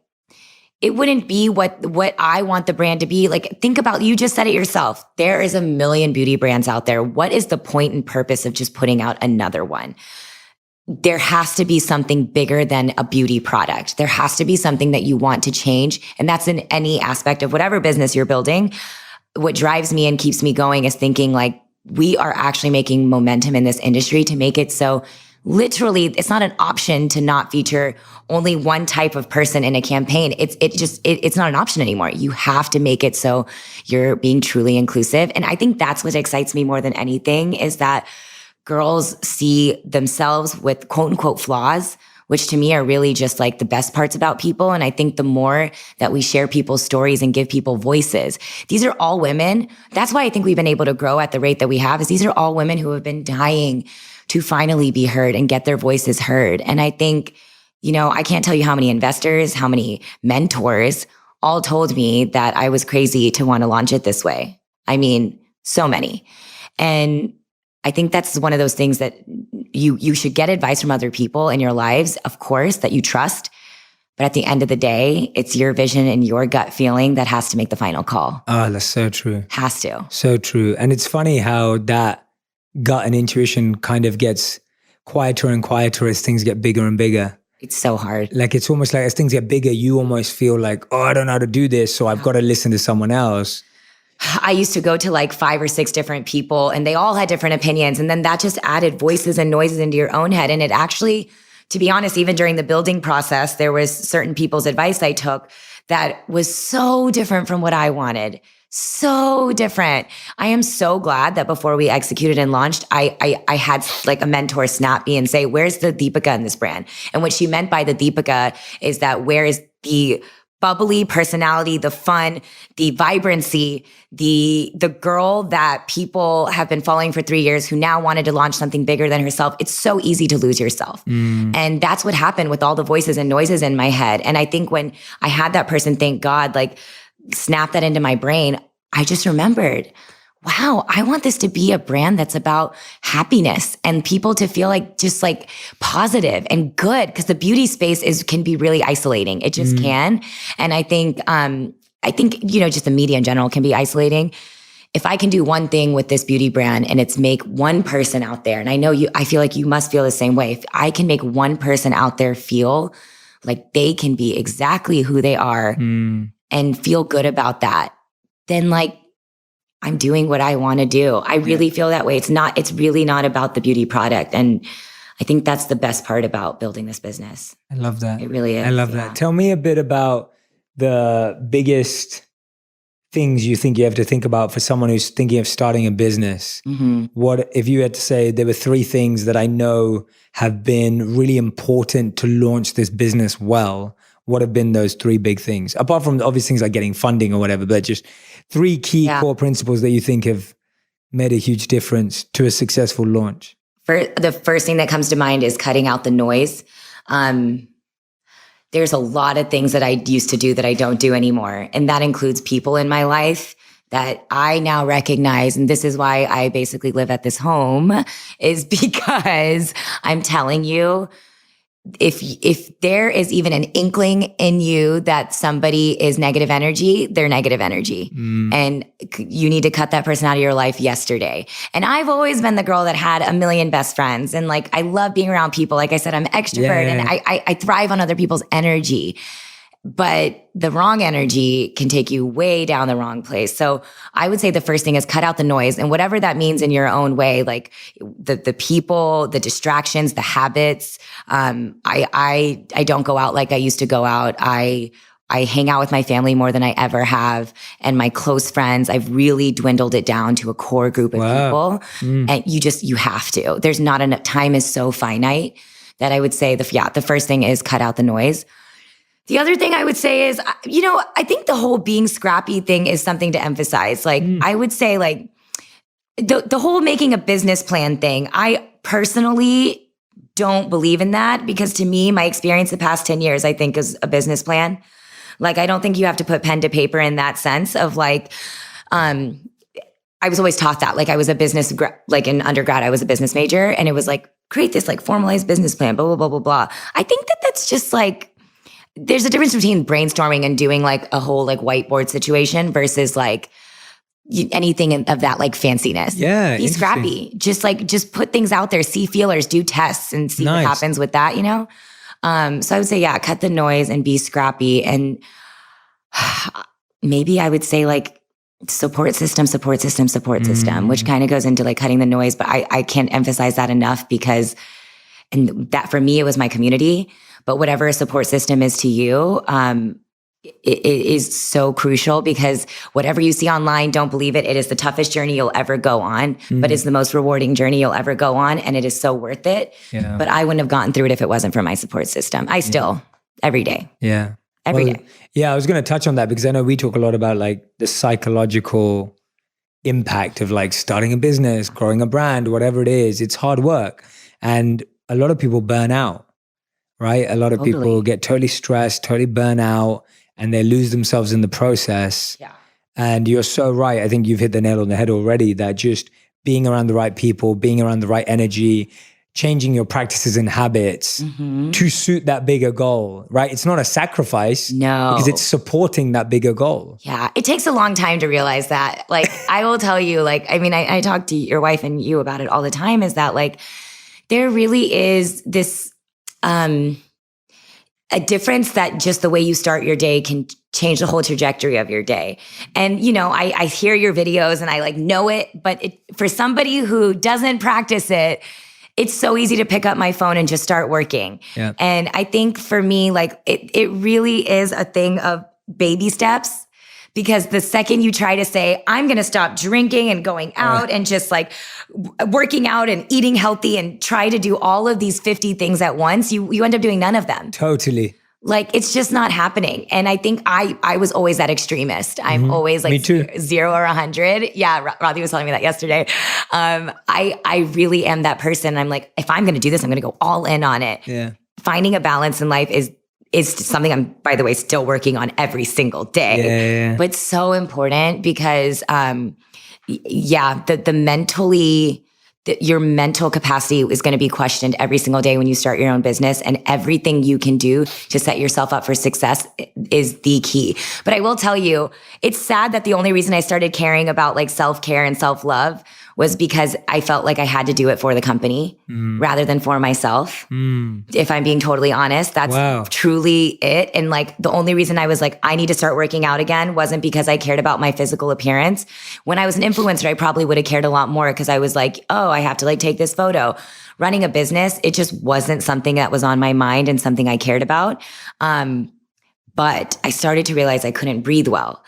it wouldn't be what I want the brand to be. Like, think about, you just said it yourself. There is a million beauty brands out there. What is the point and purpose of just putting out another one? There has to be something bigger than a beauty product. There has to be something that you want to change. And that's in any aspect of whatever business you're building. What drives me and keeps me going is thinking like, we are actually making momentum in this industry to make it so literally it's not an option to not feature only one type of person in a campaign. It's not an option anymore. You have to make it so you're being truly inclusive. And I think that's what excites me more than anything, is that girls see themselves with quote unquote flaws, which to me are really just like the best parts about people. And I think the more that we share people's stories and give people voices, these are all women. That's why I think we've been able to grow at the rate that we have, is these are all women who have been dying to finally be heard and get their voices heard. And I think, I can't tell you how many investors, how many mentors all told me that I was crazy to want to launch it this way. I mean, so many. And I think that's one of those things that you should get advice from other people in your lives, of course, that you trust. But at the end of the day, it's your vision and your gut feeling that has to make the final call. Oh, that's so true. Has to. So true. And it's funny how that gut and intuition kind of gets quieter and quieter as things get bigger and bigger. It's so hard. Like, it's almost like as things get bigger, you almost feel like, oh, I don't know how to do this, so I've got to listen to someone else. I used to go to like 5 or 6 different people and they all had different opinions. And then that just added voices and noises into your own head. And it actually, to be honest, even during the building process, there was certain people's advice I took that was so different from what I wanted. So different. I am so glad that before we executed and launched, I had like a mentor snap me and say, where's the Deepica in this brand? And what she meant by the Deepica is that where is the bubbly personality, the fun, the vibrancy, the girl that people have been following for 3 years who now wanted to launch something bigger than herself. It's so easy to lose yourself. And that's what happened with all the voices and noises in my head. And I think when I had that person, thank God, like snap that into my brain, I just remembered, wow, I want this to be a brand that's about happiness and people to feel like just like positive and good, because the beauty space can be really isolating. It just can. And I think, just the media in general can be isolating. If I can do one thing with this beauty brand and it's make one person out there, and I feel like you must feel the same way. If I can make one person out there feel like they can be exactly who they are and feel good about that, then like, I'm doing what I want to do. I really feel that way. It's really not about the beauty product. And I think that's the best part about building this business. I love that. It really is. I love that. Tell me a bit about the biggest things you think you have to think about for someone who's thinking of starting a business. What if you had to say there were 3 things that I know have been really important to launch this business well? What have been those 3 big things? Apart from the obvious things like getting funding or whatever, but just 3 key core principles that you think have made a huge difference to a successful launch. The first thing that comes to mind is cutting out the noise. There's a lot of things that I used to do that I don't do anymore. And that includes people in my life that I now recognize. And this is why I basically live at this home, is because I'm telling you, if there is even an inkling in you that somebody is negative energy, they're negative energy. And you need to cut that person out of your life yesterday. And I've always been the girl that had a million best friends. And like, I love being around people. Like I said, I'm an extrovert and I thrive on other people's energy. But the wrong energy can take you way down the wrong place. So I would say the first thing is cut out the noise, and whatever that means in your own way, like the people, the distractions, the habits. I don't go out like I used to go out. I hang out with my family more than I ever have. And my close friends, I've really dwindled it down to a core group of people. And you have to. There's not enough. Time is so finite that I would say the first thing is cut out the noise. The other thing I would say is, I think the whole being scrappy thing is something to emphasize. Like, I would say like the whole making a business plan thing, I personally don't believe in that, because to me, my experience the past 10 years, I think, is a business plan. Like, I don't think you have to put pen to paper in that sense of like, I was always taught that. Like, I was like in undergrad, I was a business major, and it was like, create this like formalized business plan, blah, blah, blah, blah, blah. I think that that's just like, there's a difference between brainstorming and doing like a whole like whiteboard situation versus like anything of that like fanciness. Yeah. Be scrappy. Just put things out there, see feelers, do tests and see what happens with that, you know? So I would say, yeah, cut the noise and be scrappy. And maybe I would say like support system, which kind of goes into like cutting the noise. But I can't emphasize that enough because, and that for me, it was my community. But whatever a support system is to you, it is so crucial because whatever you see online, don't believe it. It is the toughest journey you'll ever go on, but it's the most rewarding journey you'll ever go on. And it is so worth it. Yeah. But I wouldn't have gotten through it if it wasn't for my support system. I still, every day. Yeah. Every day. Yeah, I was going to touch on that because I know we talk a lot about like the psychological impact of like starting a business, growing a brand, whatever it is. It's hard work. And a lot of people burn out, right? A lot of people get totally stressed, totally burn out, and they lose themselves in the process. Yeah. And you're so right. I think you've hit the nail on the head already, that just being around the right people, being around the right energy, changing your practices and habits to suit that bigger goal, right? It's not a sacrifice. No. Because it's supporting that bigger goal. Yeah. It takes a long time to realize that. Like, I will tell you, like, I mean, I talk to your wife and you about it all the time, is that like, there really is this, a difference that just the way you start your day can change the whole trajectory of your day. And, you know, I hear your videos and I like know it, but for somebody who doesn't practice it, it's so easy to pick up my phone and just start working. Yeah. And I think for me, like it really is a thing of baby steps, because the second you try to say, I'm going to stop drinking and going out and just like working out and eating healthy and try to do all of these 50 things at once, you end up doing none of them. Totally. Like, it's just not happening. And I think I was always that extremist. I'm always like 0 or 100. Yeah, Radhi was telling me that yesterday. I really am that person. I'm like, if I'm going to do this, I'm going to go all in on it. Yeah. Finding a balance in life is something I'm, by the way, still working on every single day. Yeah. But so important because, your mental capacity is going to be questioned every single day when you start your own business, and everything you can do to set yourself up for success is the key. But I will tell you, it's sad that the only reason I started caring about like self-care and self-love was because I felt like I had to do it for the company rather than for myself. If I'm being totally honest, that's truly it. And like the only reason I was like, I need to start working out again wasn't because I cared about my physical appearance. When I was an influencer, I probably would have cared a lot more because I was like, oh, I have to like take this photo. Running a business, it just wasn't something that was on my mind and something I cared about. But I started to realize I couldn't breathe well.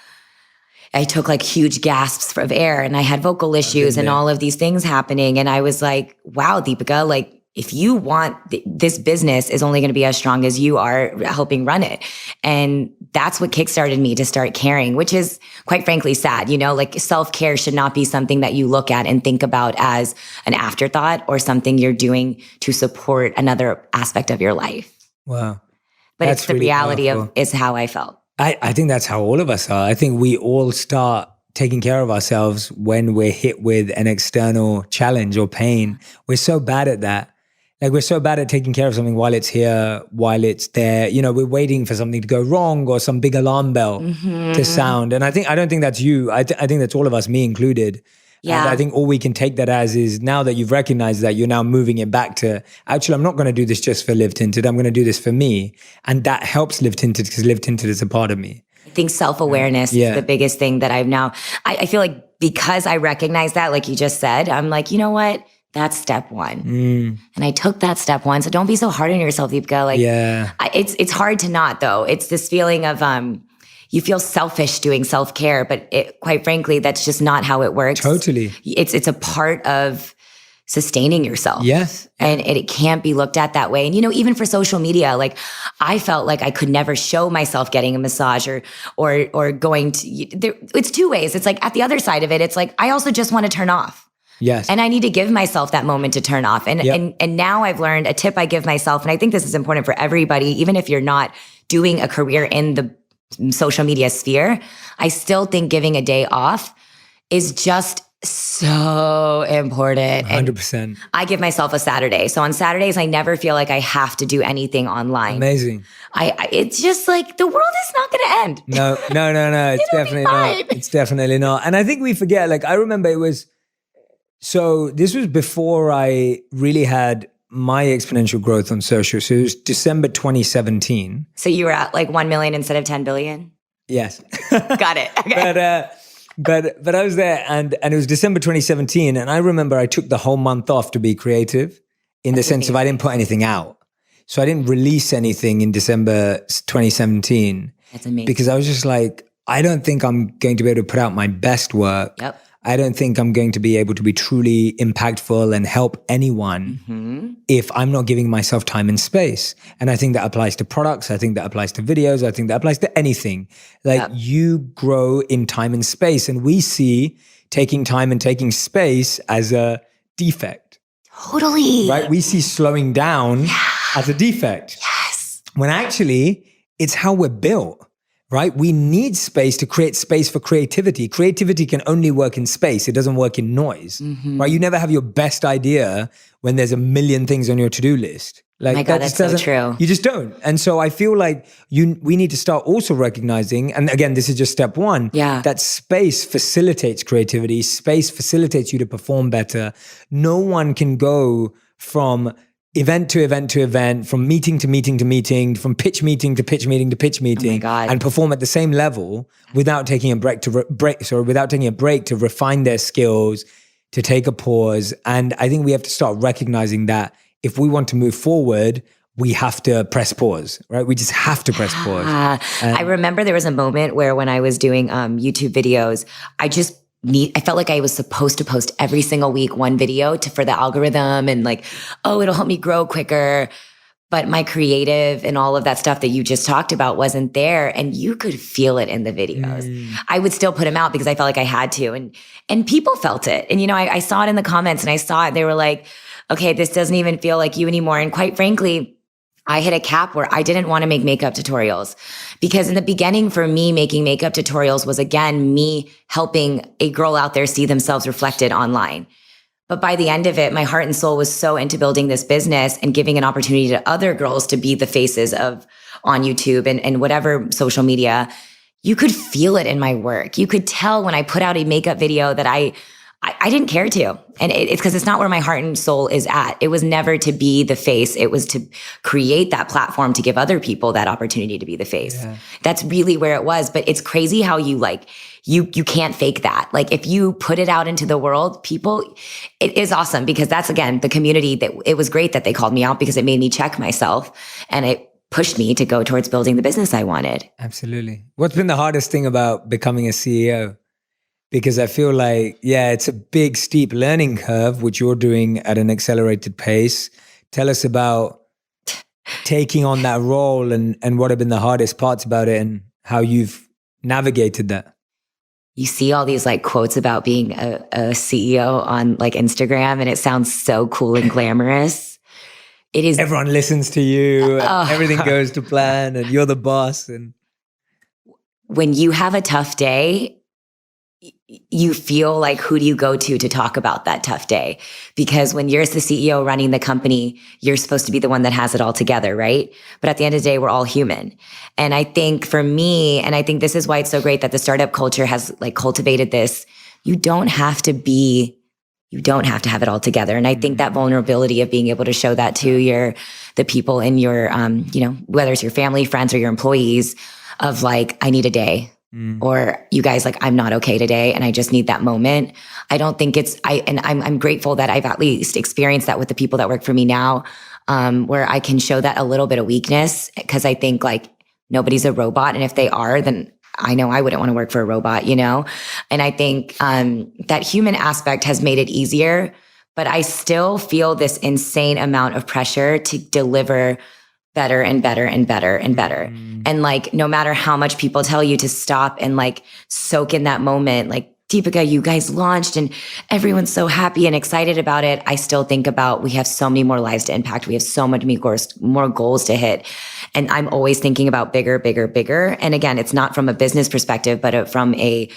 I took like huge gasps of air and I had vocal issues and all of these things happening. And I was like, wow, Deepica, like if you want this business is only going to be as strong as you are helping run it. And that's what kickstarted me to start caring, which is quite frankly sad. You know, like self-care should not be something that you look at and think about as an afterthought or something you're doing to support another aspect of your life. Wow. But that's it's the really reality powerful. Is how I felt. I think that's how all of us are. I think we all start taking care of ourselves when we're hit with an external challenge or pain. We're so bad at that. Like we're so bad at taking care of something while it's here, while it's there. You know, we're waiting for something to go wrong or some big alarm bell to sound. And I don't think that's you. I think that's all of us, me included. Yeah. And I think all we can take that as is now that you've recognized that, you're now moving it back to, actually, I'm not going to do this just for Live Tinted. I'm going to do this for me. And that helps Live Tinted because Live Tinted is a part of me. I think self-awareness is the biggest thing that I've now, I feel like because I recognize that, like you just said, I'm like, you know what? That's step one. And I took that step one. So don't be so hard on yourself, Deepica. Like, it's hard to not though. It's this feeling of, you feel selfish doing self-care, but quite frankly, that's just not how it works. Totally. It's a part of sustaining yourself. Yes. And it can't be looked at that way. And, you know, even for social media, like I felt like I could never show myself getting a massage or going to, it's two ways. It's like at the other side of it, it's like, I also just want to turn off. Yes. And I need to give myself that moment to turn off. And now I've learned a tip I give myself. And I think this is important for everybody, even if you're not doing a career in the social media sphere, I still think giving a day off is just so important. 100%. I give myself a Saturday. So on Saturdays, I never feel like I have to do anything online. Amazing. It's just like the world is not going to end. No. It's definitely not. It's definitely not. And I think we forget, like, I remember this was before I really had my exponential growth on social. So it was December 2017. So you were at like 1 million instead of 10 billion? Yes. Got it. Okay. But I was there and it was December 2017. And I remember I took the whole month off to be creative in the sense of I didn't put anything out. So I didn't release anything in December 2017. That's amazing. Because I was just like, I don't think I'm going to be able to put out my best work. Yep. I don't think I'm going to be able to be truly impactful and help anyone if I'm not giving myself time and space. And I think that applies to products. I think that applies to videos. I think that applies to anything. Like you grow in time and space. And we see taking time and taking space as a defect. Totally. Right? We see slowing down as a defect. Yes. When actually it's how we're built. Right? We need space to create space for creativity. Creativity can only work in space. It doesn't work in noise. Right? You never have your best idea when there's a million things on your to-do list. Like, my God, that's so true. You just don't. And so I feel like we need to start also recognizing, and again, this is just step one, that space facilitates creativity. Space facilitates you to perform better. No one can go from event to event to event, from meeting to meeting to meeting, from pitch meeting to pitch meeting to pitch meeting, and perform at the same level without taking a break to refine their skills, to take a pause. And I think we have to start recognizing that if we want to move forward, we have to press pause, right? We just have to press pause. I remember there was a moment where when I was doing YouTube videos, I felt like I was supposed to post every single week one video for the algorithm and like, oh, it'll help me grow quicker. But my creative and all of that stuff that you just talked about wasn't there. And you could feel it in the videos. I would still put them out because I felt like I had to. And people felt it. And, I saw it in the comments and I saw it. They were like, okay, this doesn't even feel like you anymore. And quite frankly, I hit a cap where I didn't want to make makeup tutorials because in the beginning for me, making makeup tutorials was again, me helping a girl out there see themselves reflected online. But by the end of it, my heart and soul was so into building this business and giving an opportunity to other girls to be the faces on YouTube and whatever social media. You could feel it in my work. You could tell when I put out a makeup video that I didn't care to. And it's because it's not where my heart and soul is at. It was never to be the face. It was to create that platform to give other people that opportunity to be the face. Yeah. That's really where it was. But it's crazy how you can't fake that. Like if you put it out into the world, it is awesome because that's again, the community that it was great that they called me out because it made me check myself and it pushed me to go towards building the business I wanted. Absolutely. What's been the hardest thing about becoming a CEO? Because I feel like, it's a big, steep learning curve, which you're doing at an accelerated pace. Tell us about taking on that role and what have been the hardest parts about it and how you've navigated that. You see all these like quotes about being a CEO on like Instagram and it sounds so cool and glamorous. It is. Everyone listens to you and everything goes to plan and you're the boss. And when you have a tough day, you feel like, who do you go to talk about that tough day? Because when you're the CEO running the company, you're supposed to be the one that has it all together, right? But at the end of the day, we're all human. And I think for me, and I think this is why it's so great that the startup culture has like cultivated this, you don't have to have it all together. And I think that vulnerability of being able to show that to the people in your, whether it's your family, friends, or your employees of like, I need a day. Or you guys like, I'm not okay today and I just need that moment. I don't think I'm grateful that I've at least experienced that with the people that work for me now, where I can show that a little bit of weakness because I think like nobody's a robot. And if they are, then I know I wouldn't want to work for a robot, And I think that human aspect has made it easier, but I still feel this insane amount of pressure to deliver better and better and better and better. And like, no matter how much people tell you to stop and like soak in that moment, like Deepica, you guys launched and everyone's so happy and excited about it. I still think about, we have so many more lives to impact. We have so much more goals to hit. And I'm always thinking about bigger, bigger, bigger. And again, it's not from a business perspective, but from a,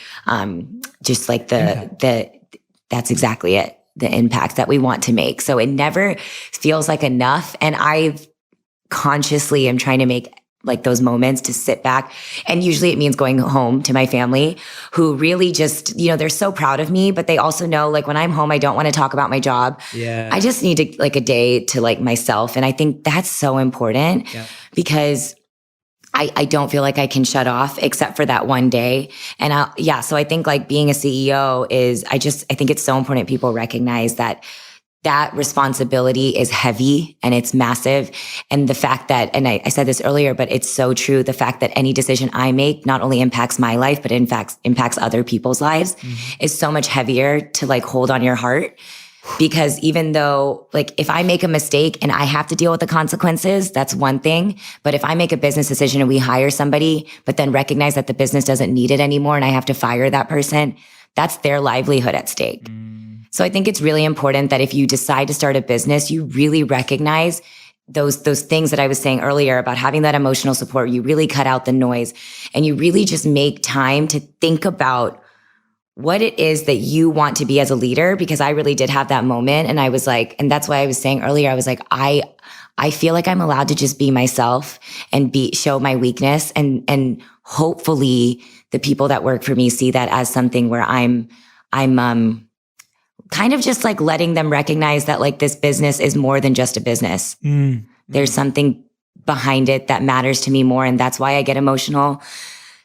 just like the that's exactly it. The impact that we want to make. So it never feels like enough. And I consciously am trying to make like those moments to sit back. And usually it means going home to my family who really just, they're so proud of me, but they also know like when I'm home, I don't want to talk about my job. Yeah. I just need like a day to like myself. And I think that's so important because I don't feel like I can shut off except for that one day. And so I think like being a CEO I think it's so important people recognize that responsibility is heavy and it's massive. And the fact that, and I said this earlier, but it's so true. The fact that any decision I make not only impacts my life, but in fact impacts other people's lives is so much heavier to like hold on your heart. Because even though like if I make a mistake and I have to deal with the consequences, that's one thing. But if I make a business decision and we hire somebody, but then recognize that the business doesn't need it anymore and I have to fire that person, that's their livelihood at stake. So I think it's really important that if you decide to start a business, you really recognize those things that I was saying earlier about having that emotional support. You really cut out the noise and you really just make time to think about what it is that you want to be as a leader, because I really did have that moment. And I was like, and that's why I was saying earlier, I was like, I feel like I'm allowed to just be myself and show my weakness. And hopefully the people that work for me see that as something where I'm kind of just like letting them recognize that like this business is more than just a business. There's something behind it that matters to me more. And that's why I get emotional.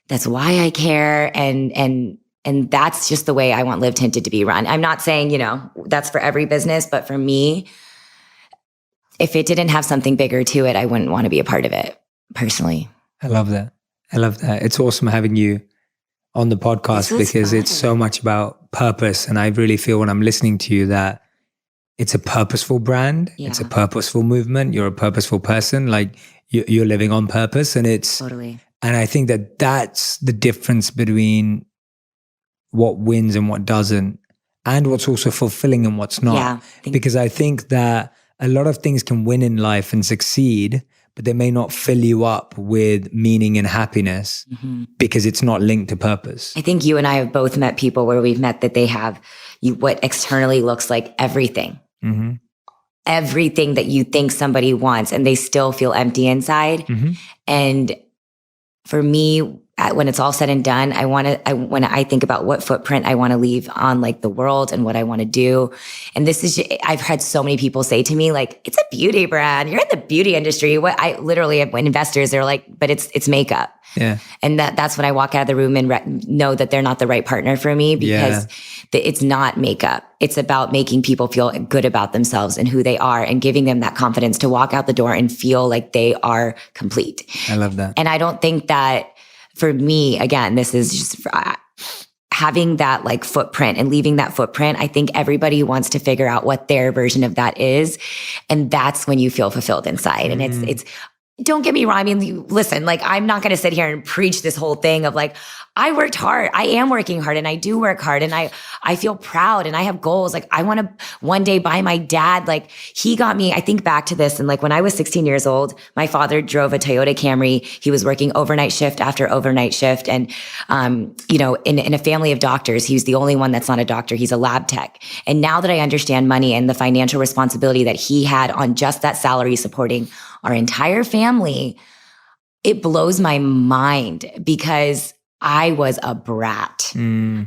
That's why I care. And that's just the way I want Live Tinted to be run. I'm not saying, that's for every business, but for me, if it didn't have something bigger to it, I wouldn't want to be a part of it personally. I love that. It's awesome having you on the podcast because it's so much about purpose. And I really feel when I'm listening to you that it's a purposeful brand. Yeah. It's a purposeful movement. You're a purposeful person. Like you're living on purpose, and it's totally. And I think that that's the difference between what wins and what doesn't, and what's also fulfilling and what's not. Yeah, because I think that a lot of things can win in life and succeed, but they may not fill you up with meaning and happiness because it's not linked to purpose. I think you and I have both met people where we've met that they have what externally looks like everything. Everything that you think somebody wants, and they still feel empty inside. And for me, when it's all said and done, when I think about what footprint I want to leave on like the world and what I want to do. And this is, I've had so many people say to me, like, it's a beauty brand. You're in the beauty industry. What I literally have investors, they're like, but it's makeup. Yeah. And that's when I walk out of the room and know that they're not the right partner for me, because it's not makeup. It's about making people feel good about themselves and who they are, and giving them that confidence to walk out the door and feel like they are complete. I love that. And I don't think that, for me, again, this is just having that like footprint and leaving that footprint. I think everybody wants to figure out what their version of that is. And that's when you feel fulfilled inside. And it's, don't get me wrong. I mean, listen, like, I'm not going to sit here and preach this whole thing of like, I worked hard. I am working hard, and I do work hard, and I feel proud, and I have goals. Like, I want to one day buy my dad. Like, he got me, I think back to this. And like, when I was 16 years old, my father drove a Toyota Camry. He was working overnight shift after overnight shift. And, in a family of doctors, he's the only one that's not a doctor. He's a lab tech. And now that I understand money and the financial responsibility that he had on just that salary supporting our entire family, it blows my mind, because I was a brat.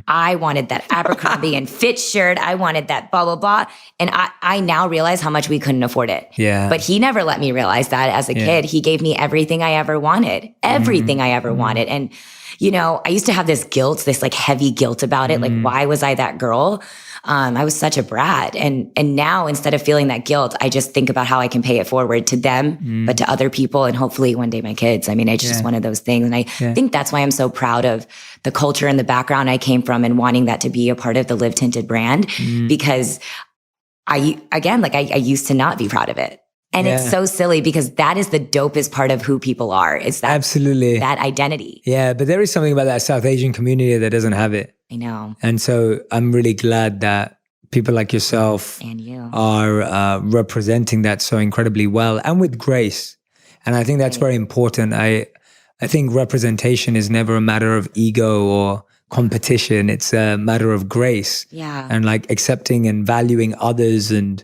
I wanted that Abercrombie and Fitch shirt. I wanted that blah, blah, blah. And I now realize how much we couldn't afford it. Yeah. But he never let me realize that as a kid. He gave me everything I ever wanted, everything I ever wanted. And, I used to have this guilt, this like heavy guilt about it. Like, why was I that girl? I was such a brat. And now, instead of feeling that guilt, I just think about how I can pay it forward to them, but to other people, and hopefully one day my kids. I mean, it's just one of those things. And I think that's why I'm so proud of the culture and the background I came from, and wanting that to be a part of the Live Tinted brand, because I used to not be proud of it. And it's so silly, because that is the dopest part of who people are. It's that, absolutely, that identity. Yeah. But there is something about that South Asian community that doesn't have it. I know. And so I'm really glad that people like yourself and you are representing that so incredibly well, and with grace. And I think that's very important. I think representation is never a matter of ego or competition. It's a matter of grace. Yeah. And like accepting and valuing others and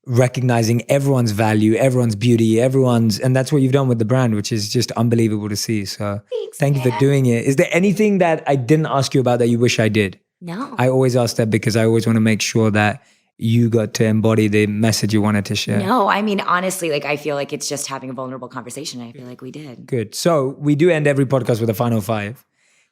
recognizing everyone's value, everyone's beauty, and that's what you've done with the brand, which is just unbelievable to see. So thank you for doing it. Is there anything that I didn't ask you about that you wish I did? No. I always ask that because I always want to make sure that you got to embody the message you wanted to share. No, I mean, honestly, like I feel like it's just having a vulnerable conversation. I feel like we did. Good. So we do end every podcast with a final 5.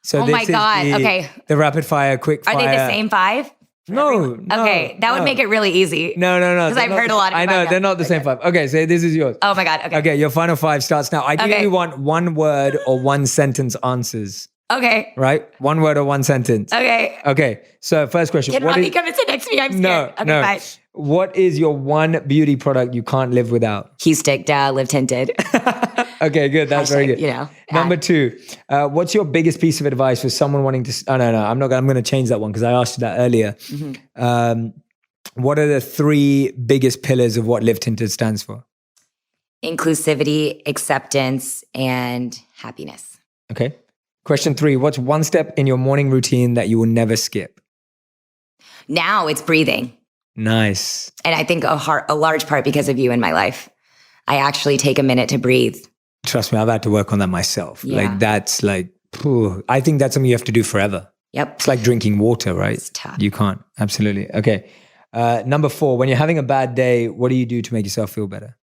So Oh my God. Okay. The rapid fire, quick fire. Are they the same 5? No. Okay. That would make it really easy. No. Because I've heard a lot of I know, they're not the same 5. Okay, so this is yours. Oh my God. Okay. Okay, your final 5 starts now. Ideally, Okay. you want 1 word or 1 sentence answers. Okay. Right? 1 word or 1 sentence. Okay. Okay. So first question. Can Rodney come and sit next to me? I'm scared. No, Okay, no. bye. What is your 1 beauty product you can't live without? Key stick, live tinted. Okay, good. That's very good. You know. Number 2, what's your biggest piece of advice for someone wanting to? Oh no, I'm not. I'm going to change that one because I asked you that earlier. What are the 3 biggest pillars of what Live Tinted stands for? Inclusivity, acceptance, and happiness. Okay. Question 3, what's 1 step in your morning routine that you will never skip? Now it's breathing. Nice. And I think a large part because of you in my life. I actually take a minute to breathe. Trust me, I've had to work on that myself. Yeah. Like that's like, I think that's something you have to do forever. Yep. It's like drinking water, right? It's tough. You can't. Absolutely. Okay. Number 4, when you're having a bad day, what do you do to make yourself feel better?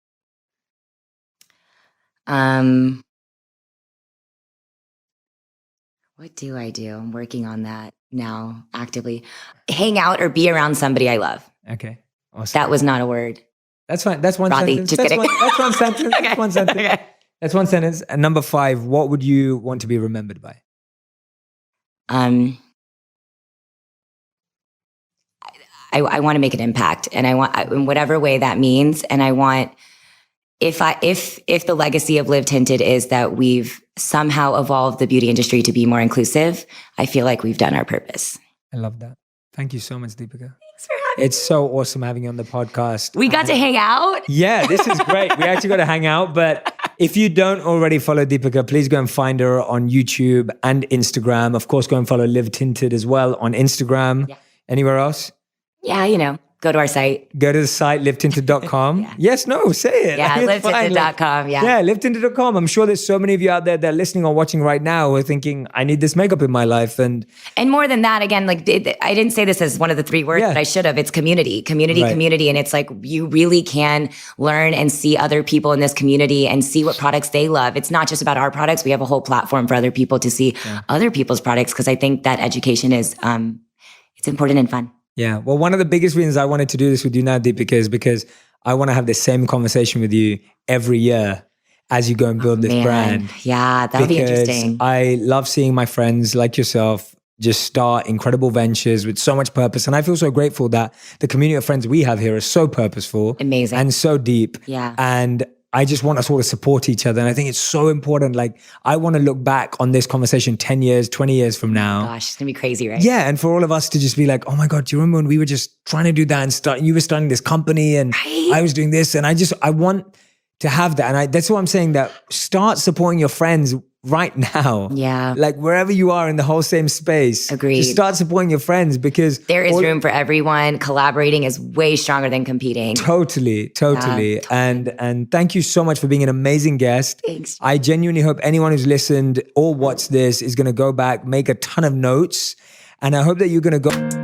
What do I do? I'm working on that now actively. Hang out or be around somebody I love. Okay. Awesome. That was not a word. That's fine. That's 1 Rodney, sentence. just That's kidding. that's 1 sentence. Okay. That's 1 sentence. Okay. That's 1 sentence. And number 5, what would you want to be remembered by? I want to make an impact, and I want in whatever way that means. And I want if the legacy of Live Tinted is that we've somehow evolved the beauty industry to be more inclusive, I feel like we've done our purpose. I love that. Thank you so much, Deepica. Thanks for having me. It's so awesome having you on the podcast. We got to hang out. Yeah, this is great. We actually got to hang out. But if you don't already follow Deepica, please go and find her on YouTube and Instagram. Of course, go and follow Live Tinted as well on Instagram. Yeah. Anywhere else? Yeah, go to our site. Go to the site, livetinted.com. Yeah. Yes, no, say it. Yeah, It's fine. livetinted.com. Yeah. Yeah, livetinted.com. I'm sure there's so many of you out there that are listening or watching right now who are thinking, I need this makeup in my life. And more than that, again, like I didn't say this as one of the 3 words, Yeah. but I should have. It's community. Right. And it's like you really can learn and see other people in this community and see what products they love. It's not just about our products. We have a whole platform for other people to see other people's products because I think that education is it's important and fun. yeah, well, one of the biggest reasons I wanted to do this with you now, Deepica, is because I want to have the same conversation with you every year as you go and build this brand. Yeah, that'll be interesting. I love seeing my friends like yourself just start incredible ventures with so much purpose. And I feel so grateful that the community of friends we have here is so purposeful. Amazing. And so deep. Yeah. And I just want us all to support each other. And I think it's so important. Like, I want to look back on this conversation 10 years, 20 years from now. Gosh, it's going to be crazy, right? Yeah. And for all of us to just be like, oh my God, do you remember when we were just trying to do that and you were starting this company and I was doing this. And I want to have that. And that's what I'm saying, that start supporting your friends right now. Yeah. Like wherever you are in the whole same space. Agreed. Just start supporting your friends because there is room for everyone. Collaborating is way stronger than competing. Totally. And thank you so much for being an amazing guest. Thanks. I genuinely hope anyone who's listened or watched this is going to go back, make a ton of notes. And I hope that you're going to go...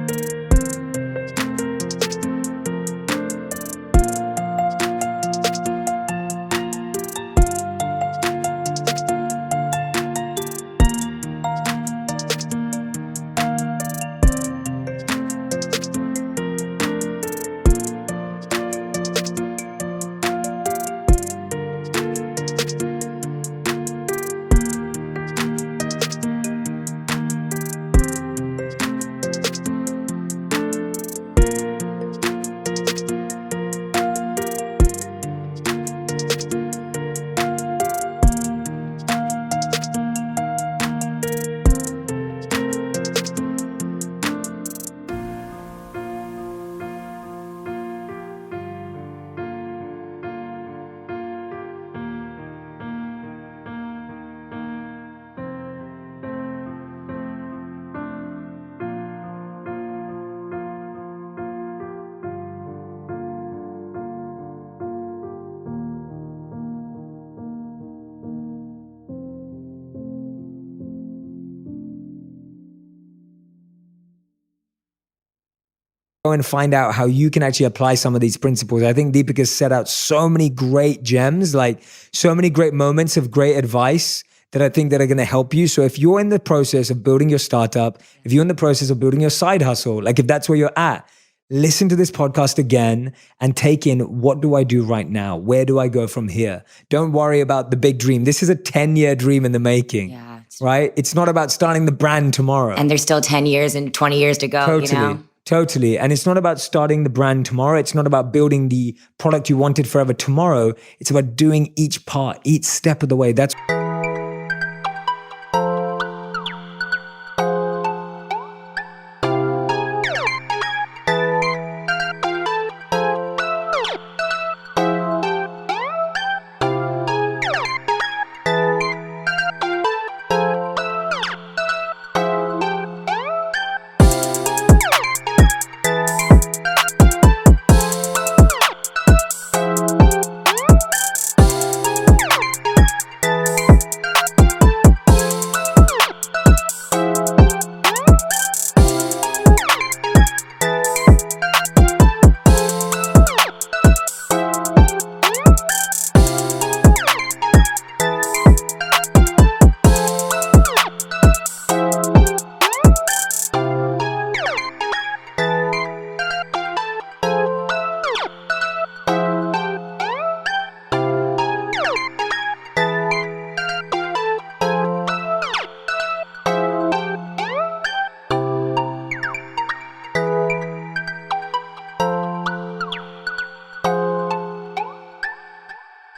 go and find out how you can actually apply some of these principles. I think Deepica set out so many great gems, like so many great moments of great advice that I think that are going to help you. So if you're in the process of building your startup, if you're in the process of building your side hustle, like if that's where you're at, listen to this podcast again and take in, what do I do right now? Where do I go from here? Don't worry about the big dream. This is a 10-year dream in the making, right? It's not about starting the brand tomorrow. And there's still 10 years and 20 years to go, Totally. And it's not about starting the brand tomorrow. It's not about building the product you wanted forever tomorrow. It's about doing each part, each step of the way. That's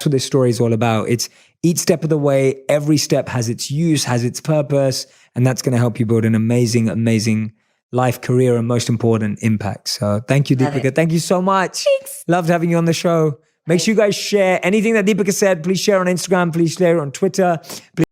what this story is all about. It's each step of the way. Every step has its use, has its purpose, and that's going to help you build an amazing, amazing life, career, and most important, impact. So thank you, Deepica. Thank you so much. Thanks. Loved having you on the show. Make sure you guys share anything that Deepica said. Please share on Instagram. Please share on Twitter. Please